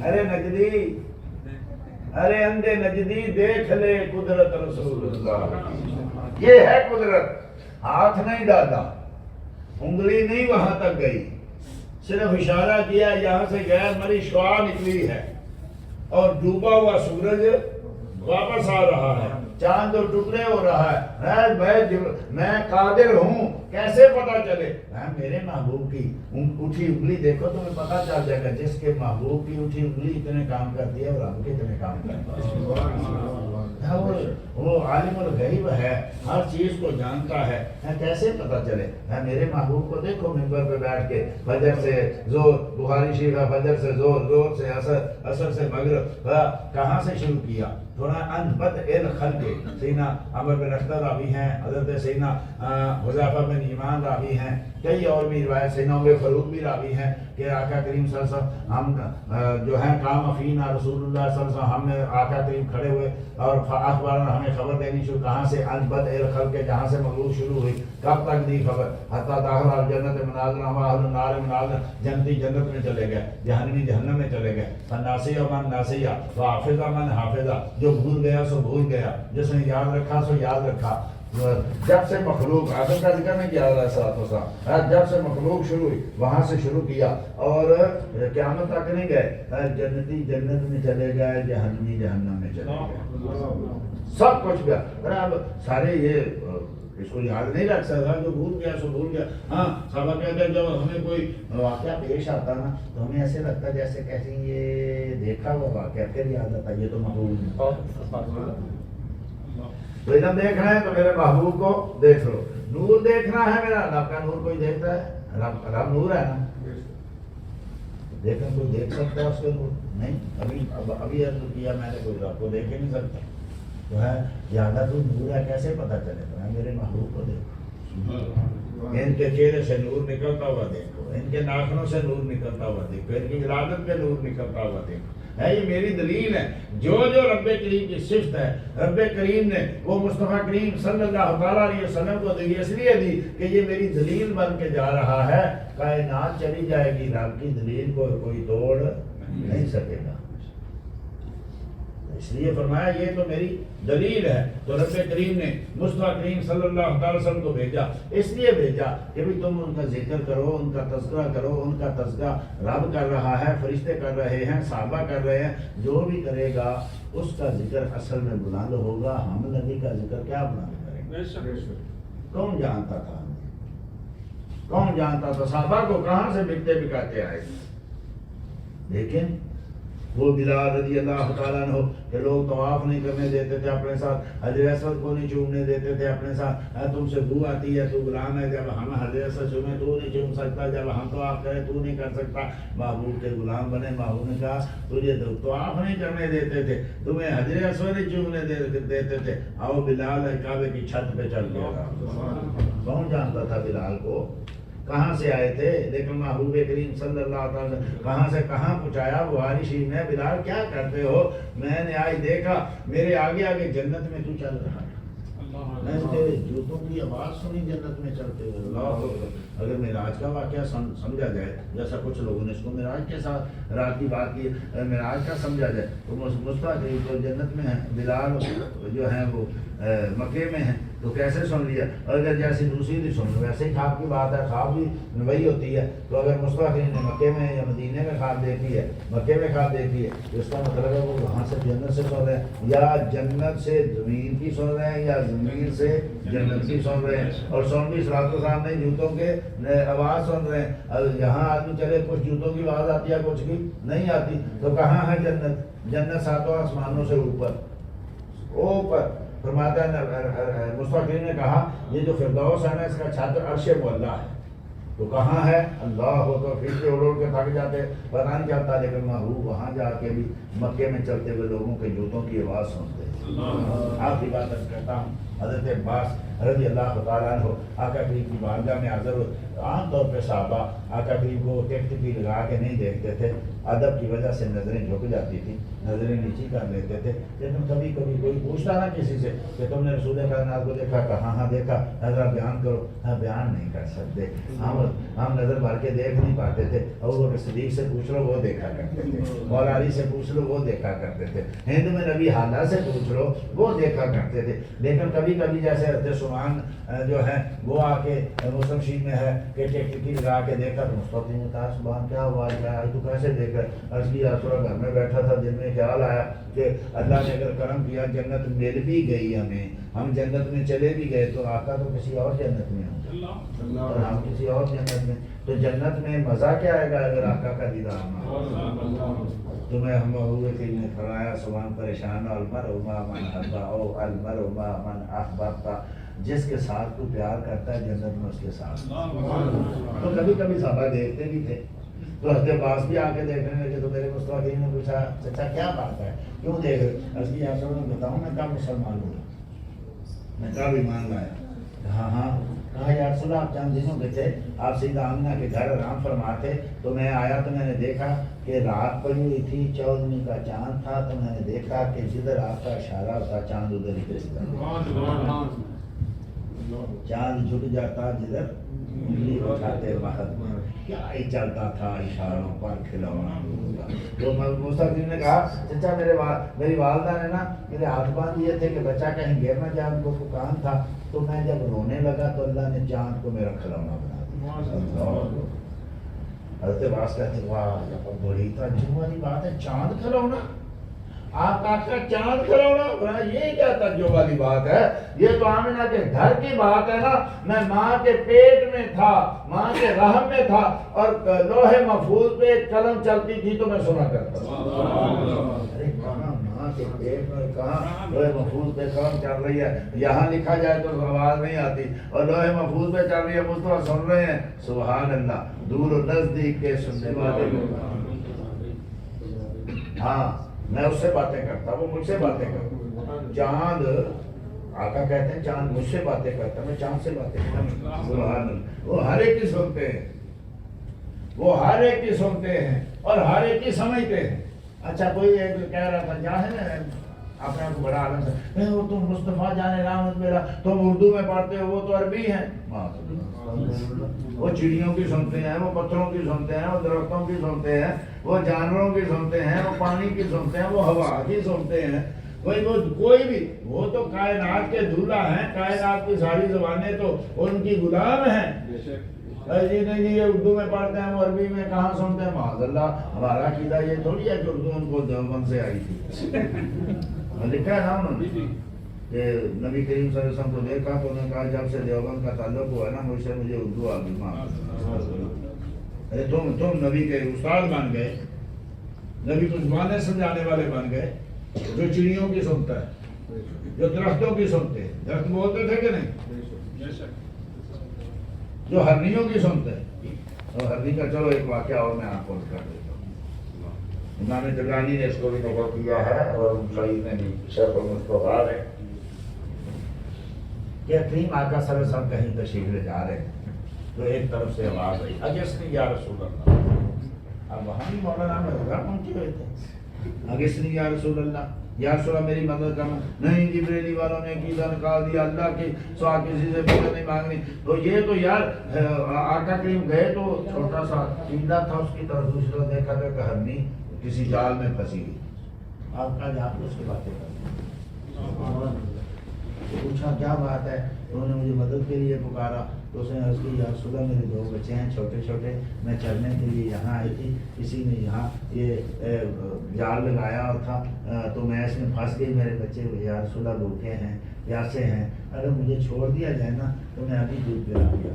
ارے نجدی، ارے اندھے نجدی، دیکھ لے قدرت رسول اللہ. یہ ہے قدرت. ہاتھ نہیں ڈالا، انگلی نہیں وہاں تک گئی، صرف اشارہ کیا، یہاں سے غیر مری شعاع نکلی ہے اور ڈوبا ہوا سورج واپس آ رہا ہے، چاند اور ٹکڑے ہو رہا ہے. میں قادر ہوں. کیسے پتا چلے؟ میرے محبوب کی اٹھی انگلی دیکھو تمہیں پتا چل جائے گا. جس کے محبوب کی اٹھی انگلی اتنے کام کرتی ہے اور رب کے اتنے کام کرتا ہے. وہ عالم الغیب ہے، ہر چیز کو جانتا ہے. کیسے پتا چلے؟ میرے محبوب کو دیکھو منبر پہ بیٹھ کے فجر سے زور، بخاری شریف ہے، فجر سے زور، زور سے عصر، عصر سے مغرب. کہاں سے شروع کیا؟ تھوڑا ان بد الخلق. سیدنا عمر بن اختر راوی ہیں، حضرت سیدنا حذیفہ بن ایمان راوی ہیں، کئی اور بھی روایت، سیدنا عمر فاروق بھی راوی ہیں کہ آقا کریم صلی اللہ علیہ وسلم ہم جو ہیں قام فینا رسول اللہ صلی اللہ علیہ وسلم، ہم نے آقا کریم کھڑے ہوئے اور اخبارنا ہمیں خبر دینی شروع. کہاں سے؟ ان بد الخلق، جہاں سے مغلوب شروع ہوئی. کب تک دی خبر؟ حتی داخل الجنت مناظر اہل النار مناظر، جنتی جنت میں چلے گئے، جہنمی جہنم میں چلے گئے. فناسیہ من ناسیہ وحافظہ من حافظہ، جو بھول گیا سو بھول گیا، جس نے یاد رکھا سو یاد رکھا. جب سے مخلوق، آدم کا ذکر نہیں کیا رہا ہے، جب سے مخلوق شروع ہوئی وہاں سے شروع کیا اور قیامت تک نہیں گئے. جنتی جنت میں چلے گئے، جہنمی جہنم میں چلے گئے، سب کچھ گیا. اب سارے یہ اس کو یاد نہیں رکھ سکتا، جو بھول گیا سو بھول گیا. ہاں سبق کہتے ہیں جب ہمیں کوئی واقعہ پیش آتا نا تو ہمیں ایسے لگتا جیسے کیسے یہ دیکھا ہوا واقعہ پھر یاد آتا، یہ تو محبوب. تو علم دیکھنا ہے تو میرے محبوب کو دیکھ لو. نور دیکھنا ہے میرا، رب کا نور کوئی دیکھتا ہے؟ رب نور ہے نا. لیکن کوئی دیکھ سکتا ہے اس کے نور؟ نہیں. ابھی عرض کیا میں نے، کوئی رب کو دیکھ ہی نہیں سکتا. تو ہے زیادہ تو نور ہے، کیسے پتا چلے؟ تو ہے میرے محبوب کو دیکھو. ان کے چہرے سے نور نکلتا ہوا دیکھو، ان کے ناخنوں سے نور نکلتا ہوا دیکھو، ان کی ولادت پہ نور نکلتا ہوا دیکھو. ہے یہ میری دلیل ہے. جو جو رب کریم کی صفت ہے، رب کریم نے وہ مصطفیٰ کریم صلی اللہ تعالیٰ علیہ وسلم کو دی، اس لیے دی کہ یہ میری دلیل بن کے جا رہا ہے. کائنات چلی جائے گی، رب کی دلیل کو کوئی توڑ نہیں سکے گا. اس لیے فرمایا یہ تو میری دلیل ہے. تو رب کریم نے مصطفیٰ کریم صلی اللہ تعالی وسلم کو بھیجا، اس لیے بھیجا کہ بھی تم ان کا ذکر کرو، ان کا تذکرہ کرو. ان کا تذکرہ رب کر رہا ہے، فرشتے کر رہے ہیں، صحابہ کر رہے ہیں. جو بھی کرے گا اس کا ذکر اصل میں بلند ہوگا. ہم نبی کا ذکر کیا بلند کریں گے؟ کون جانتا تھا؟ کون جانتا تھا؟ صحابہ کو کہاں سے بکتے بکاتے آئے. لیکن وہ بلال رضی اللہ تعالیٰ عنہ کہ لوگ طواف نہیں کرنے دیتے تھے اپنے ساتھ، حجر اسود کو نہیں چومنے دیتے تھے اپنے ساتھ. تم سے بو آتی ہے، تو غلام ہے، جب ہم حجر اسود چومیں تو نہیں چوم سکتا، جب ہم طواف کریں تو نہیں کر سکتا. محبوب کے غلام بنے. محبوب نے کہا تجھے طواف نہیں کرنے دیتے تھے، تمہیں حجر اسود نہیں چومنے دیتے تھے. آؤ بلال کعبے کی چھت پہ چل گیا. کون جانتا تھا بلال کو؟ کہاں سے آئے تھے؟ لیکن محبوب کریم صلی اللہ علیہ وسلم کہاں سے کہاں پہنچایا. بخاری شریف میں بلال کیا کرتے ہو؟ میں نے آج دیکھا میرے آگے آگے جنت میں تو چل رہا ہے، میں نے تیرے جوتوں کی آواز سنی جنت میں چلتے ہوئے. اللہ اگر معراج کا واقعہ سمجھا جائے، جیسا کچھ لوگوں نے اس کو معراج کے ساتھ رات کی بات کی، معراج کا سمجھا جائے تو مصطفیٰ جو جنت میں ہیں، بلال جو ہیں وہ مکے میں ہیں، تو کیسے سن لیا؟ اور اگر جیسی دوسری بھی سن لو، ویسے ہی خواب کی بات ہے، خواب بھی وہی ہوتی ہے. تو اگر مصطفیٰ کریم نے مکے میں یا مدینے میں خواب دیکھی ہے، مکے میں خواب دیکھی ہے، تو اس کا مطلب ہے وہ وہاں سے جنت سے سن رہے ہیں، یا جنت سے زمین کی سن رہے ہیں، یا زمین سے جنت کی سن رہے ہیں. اور سن بھی صراط و سامنے جوتوں کے آواز سن رہے ہیں. یہاں آدمی چلے کچھ جوتوں کی آواز آتی ہے، کچھ کی نہیں آتی. تو کہاں ہے جنت؟ جنت ساتوں آسمانوں سے اوپر اوپر. فرماتا ہے مصطفیٰ کریم نے کہا یہ جو فردوس ہے نا، اس کا چھت عرش معلیٰ ہے. تو کہاں ہے؟ اللہ ہو تو پھر کے اڑ کے تھک جاتے، پتہ نہیں چلتا. لیکن محبوب وہاں جا کے بھی مکے میں چلتے ہوئے لوگوں کے جوتوں کی آواز سنتے. آخری بات کہتا ہوں، حضرت عباس رضی اللہ تعالیٰ عنہ آقا کریم کی بارگاہ میں حاضر ہو. عام طور پہ صحابہ آقا کریم کو ٹکٹ بھی لگا کے نہیں دیکھتے تھے، ادب کی وجہ سے نظریں جھک جاتی تھی، نظریں نیچی کر لیتے تھے. لیکن کبھی کبھی کوئی پوچھتا نا کسی سے کہ تم نے رسول کائنات کو دیکھا؟ کہاں؟ ہاں دیکھا. حضرت بیان کرو. ہاں بیان نہیں کر سکتے، ہم نظر مار کے دیکھ نہیں پاتے تھے. اور صدیق سے پوچھ لو وہ دیکھا کرتے تھے، مولا علی سے پوچھ لو وہ دیکھا کرتے تھے، ہند میں نبی حالہ سے پوچھ لو وہ دیکھا کرتے تھے. لیکن کبھی کبھی جیسے حضرت سبحان جو ہے وہ آ کے مسلم شریف میں ہے کہ ٹکٹکی لگا کے دیکھا تو مصطفیٰ نے کہا سبحان کیا ہوا ہے تو کیسے دیکھا؟ عرض کیا تھوڑا گھر میں بیٹھا تھا، دل میں خیال آیا کہ اللہ نے اگر کرم کیا جنت مل بھی گئی ہمیں، ہم جنت میں چلے بھی گئے تو آقا تو کسی اور جنت میں ہوں اور ہم کسی اور جنت میں. تو جنت میں مزہ کیا آئے گا اگر آقا کا دیدار نہ ہو. تمہیں ہم ہوئے کہ نے فرمایا سبحان پریشان المرء مع من احبہ المرء مع من احببہ. جس کے ساتھ تو پیار کرتا ہے جنت میں اس کے ساتھ. تو کبھی کبھی صحابہ دیکھتے بھی تھے. تو حضرت عباس بھی آ کے دیکھنے لگے. تو میرے مصطفیٰ کریم نے پوچھا چچا کیا بات ہے، کیوں دیکھ رہے؟ عرض کی آپ نے بتاؤں میں کب مسلمان ہوں، میں کب ایمان لایا؟ ہاں. کہا یا رسول اللہ آپ چند دنوں کے تھے، آپ سیدہ آمنہ کے گھر آرام فرماتے، تو میں آیا تو میں نے دیکھا کہ رات پڑی ہوئی تھی، 14ویں کا چاند تھا. تو میں نے دیکھا کہ جدھر آپ کا اشارہ ہوتا چاند ادھر ہی گرتا، چاند جھک جاتا جدھر انگلی اٹھاتے وقت. کیا ہی چلتا تھا اشاروں پر کھلونا. تو مصطفیٰ نے کہا چچا میری والدہ نے نا میرے ہاتھ باندھ دیے تھے کہ بچہ کہیں گر نہ جائے، ان کو کام تھا. تو میں جب رونے لگا تو اللہ نے چاند کو میرا کھلونا بنا دیا. حضرت عباس کہتے واہ بڑی تعجب والی بات ہے، چاند کھلونا، آپ کا چاند کھلونا، یہ کیا تعجب والی بات ہے؟ یہ تو آمنہ کے گھر کی بات ہے نا. میں ماں کے پیٹ میں تھا، ماں کے رحم میں تھا، اور لوح محفوظ پہ قلم چلتی تھی تو میں سنا کرتا تھا. ارے کہاں ماں کے پیٹ میں، کہاں لوح محفوظ پہ قلم چل رہی ہے. یہاں لکھا جائے تو آواز نہیں آتی، اور لوح محفوظ پہ چل رہی ہے، مصطفیٰ سن رہے ہیں. سبحان اللہ. دور و نزدیک کے سننے والے لوگ. ہاں میں اس سے باتیں کرتا، وہ مجھ سے باتیں کرتا. چاند آقا کہتے ہیں چاند مجھ سے باتیں کرتا، میں چاند سے باتیں کرتا. سبحان اللہ. وہ ہر ایک کی سنتے ہیں، وہ ہر ایک کی سنتے ہیں اور ہر ایک کی سمجھتے ہیں. اچھا کوئی ایک کہہ رہا تھا جاہل ہے اپنے آپ کو بڑا عالم ہے، وہ تم مصطفیٰ جان رحمت میرا، تم اردو میں پڑھتے ہو، وہ تو عربی ہیں، وہ چڑیوں کی سنتے ہیں، وہ پتھروں کی سنتے ہیں، وہ درختوں کی سنتے ہیں، وہ جانوروں کی سنتے ہیں، وہ پانی کی سنتے ہیں، وہ ہوا کی سنتے ہیں، کوئی وہ کوئی بھی، وہ تو کائنات کے دولہا ہیں، کائنات کی ساری زبانیں تو ان کی غلام ہیں۔ جی نہیں جی یہ اردو میں پڑھتے ہیں، وہ عربی میں کہاں سنتے ہیں؟ معاذ اللہ، ہمارا عقیدہ یہ تھوڑی ہے کہ اردو ان کو دیوبند سے آئی تھی، لکھا ہے نا انہوں نے کہ نبی کریم صلی اللہ علیہ وسلم کو دیکھا تو انہوں نے کہا جب سے دیوبند کا تعلق ہوا نا مجھ سے مجھے اردو آ گئی۔ تم نبی کے استاد بن گئے، نبی کو زبانیں سمجھانے والے بن گئے، جو چڑیوں کی سنتا ہے، جو درختوں کی سنتے ہیں، درخت بولتے تھے کہ نہیں، جو ہرنیوں کی سنتے ہیں، اور ہرنی کا چلو ایک واقعہ اور میں آپ کو کر دیتا ہوں۔ امام جرجانی نے اس کو بھی نقل کیا ہے اور سعید نے بھی، شیخ المصطفیٰ ہے کہ کریم آقا صلی اللہ علیہ وسلم کہیں تشریف لے جا رہے ہیں تو ایک طرف سے آواز آئی اجسنی یا رسول اللہ۔ اب وہاں بھی مولانا میں پہنچے ہوئے تھے، اگسنی یا رسول اللہ، یا رسول اللہ میری مدد کرنا، نہیں جبریلی والوں نے عقیدہ نکال دیا، اللہ کی سوا کسی سے مدد نہیں مانگنی۔ تو یہ تو یار آقا کریم گئے تو چھوٹا سا چیلا تھا، اس کی طرف دوسرا دیکھا تو کہ ہرنی کسی جال میں پھنسی ہوئی، آپ کا جہاں اس کی باتیں کر پوچھا کیا بات ہے، انہوں نے مجھے مدد کے لیے پکارا، تو اس نے عرض کی یا رسول اللہ میرے 2 بچے ہیں چھوٹے چھوٹے، میں چلنے کے لیے یہاں آئی تھی، کسی نے یہاں یہ جال لگایا اور تھا تو میں اس میں پھنس گئی، میرے بچے یا رسول اللہ بھوکے ہیں پیاسے ہیں، اگر مجھے چھوڑ دیا جائے نا تو میں ابھی دودھ پلا دیا۔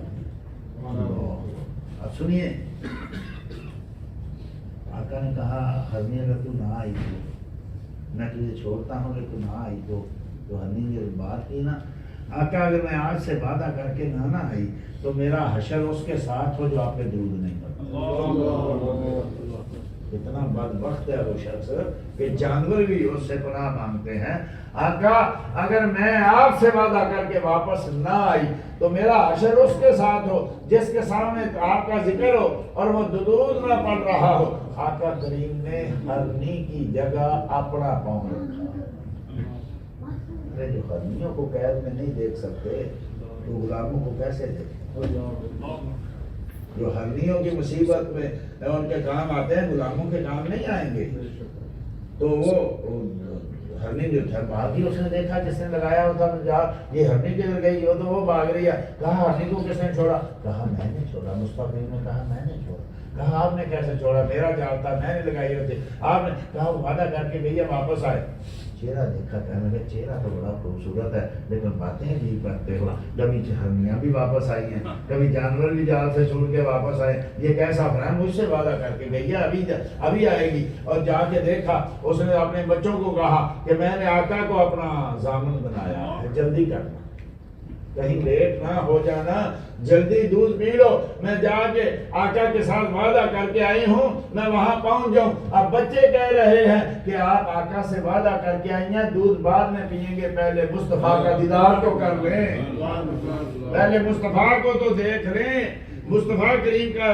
اب سنیے، آقا نے کہا ہرنی اگر تو نہ آئی تو میں تجھے چھوڑتا ہوں، اگر تو نہ آئی تو ہرنی نے بات کی نا، آقا اگر میں آج سے وعدہ کر کے نہ آئی تو میرا حشر اس کے ساتھ ہو جو آپ پہ درود نہیں کرتا۔ کتنا بدبخت ہے وہ شخص کہ جانور بھی اس سے پناہ مانگتے ہیں۔ آقا اگر میں آپ سے وعدہ کر کے واپس نہ آئی تو میرا حشر اس کے ساتھ ہو جس کے سامنے آپ کا ذکر ہو اور وہ درود نہ پڑھ رہا ہو۔ آقا کریم نے ہرنی کی جگہ اپنا پاؤں رکھا۔ جو ہرنیوں کو قید میں نہیں دیکھ سکتے تو غلاموں کو کیسے دیکھیں؟ جو ہرنیوں کی مصیبت میں ان کے کام آتے ہیں غلاموں کے کام نہیں آئیں گے۔ تو وہ ہرنی جو تھا بھاگی، اس نے دیکھا جس نے لگایا ہوتا یہ ہرنی کدھر گئی ہو تو وہ بھاگ رہی ہے۔ کہا ہرنی کو کس نے چھوڑا؟ کہا میں نے چھوڑا۔ مصطفیٰ نے کہا میں نے چھوڑا۔ کہا آپ نے کیسے چھوڑا؟ میرا جال تھا، میں نے لگائی ہوتی۔ آپ نے کہا وعدہ کر کے بھیا واپس آئے۔ چہرہ دیکھا تھا، میں کہا چہرہ تو بڑا خوبصورت ہے لیکن باتیں عجیب کرتے ہو، کبھی ہرنیاں بھی واپس آئی ہیں، کبھی جانور بھی جال سے چھوڑ کے واپس آئے، یہ کیسا فرمان؟ مجھ سے وعدہ کر کے گئی ہے ابھی آئے گی۔ اور جا کے دیکھا، اس نے اپنے بچوں کو کہا کہ میں نے آقا کو اپنا ضامن بنایا ہے، جلدی کرنا، کہیں لیٹ نہ ہو جانا، جلدی دودھ پی لو، میں جا کے آقا کے ساتھ وعدہ کر کے آئی ہوں، میں وہاں پہنچ جاؤں۔ اب بچے کہہ رہے ہیں کہ آپ آقا سے وعدہ کر کے آئی ہیں، دودھ بعد میں پئیں گے، پہلے مصطفیٰ کا دیدار تو کر لیں، پہلے مصطفیٰ کو تو دیکھ لیں، مصطفیٰ کریم کا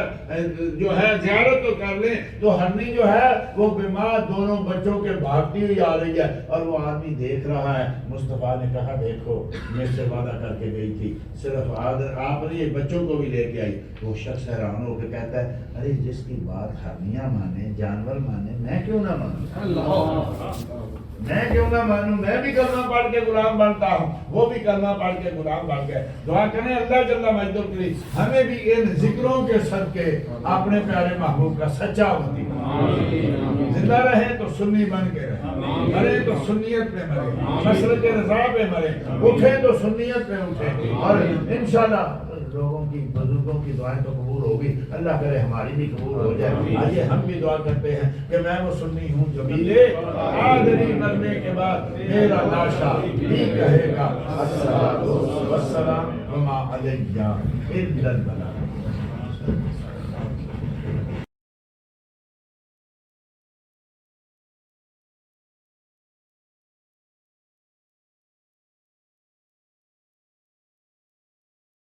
جو ہے زیارت تو کر لیں۔ تو ہرنی جو ہے وہ بیمار دونوں بچوں کے بھاگتی ہوئی آ رہی ہے اور وہ آدمی دیکھ رہا ہے۔ مصطفیٰ نے کہا دیکھو مجھ سے وعدہ کر کے گئی تھی، صرف آپ نے بچوں کو بھی لے کے آئی۔ وہ شخص حیران ہو کے کہتا ہے ارے جس کی بات ہرنیاں مانے، جانور مانے، میں کیوں نہ مانوں؟ میں کیوں نہ مانوں؟ میں بھی کلمہ پڑھ کے غلام بنتا ہوں، وہ بھی کلمہ پڑھ کے غلام بن گئے۔ دعا کریں اللہ جل مجدہ الکریم ہمیں بھی ان ذکروں کے صدقے اپنے پیارے محبوب کا سچا امتی بنائے۔ زندہ رہیں تو سنی بن کے رہیں، مریں تو سنیت پہ مریں، مسلک رضا پہ مریں، اٹھیں تو سنیت پہ اٹھیں، اور انشاءاللہ لوگوں کی بزرگوں کی دعائیں تو قبول ہوگی، اللہ کرے ہماری بھی قبول ہو جائے۔ آئیے ہم بھی دعا کرتے ہیں کہ میں وہ سنی ہوں جو میرے آدمی مرنے کے بعد میرا لاشا بھی کہے گا الصلاۃ والسلام وما علیہ الا البلاغ۔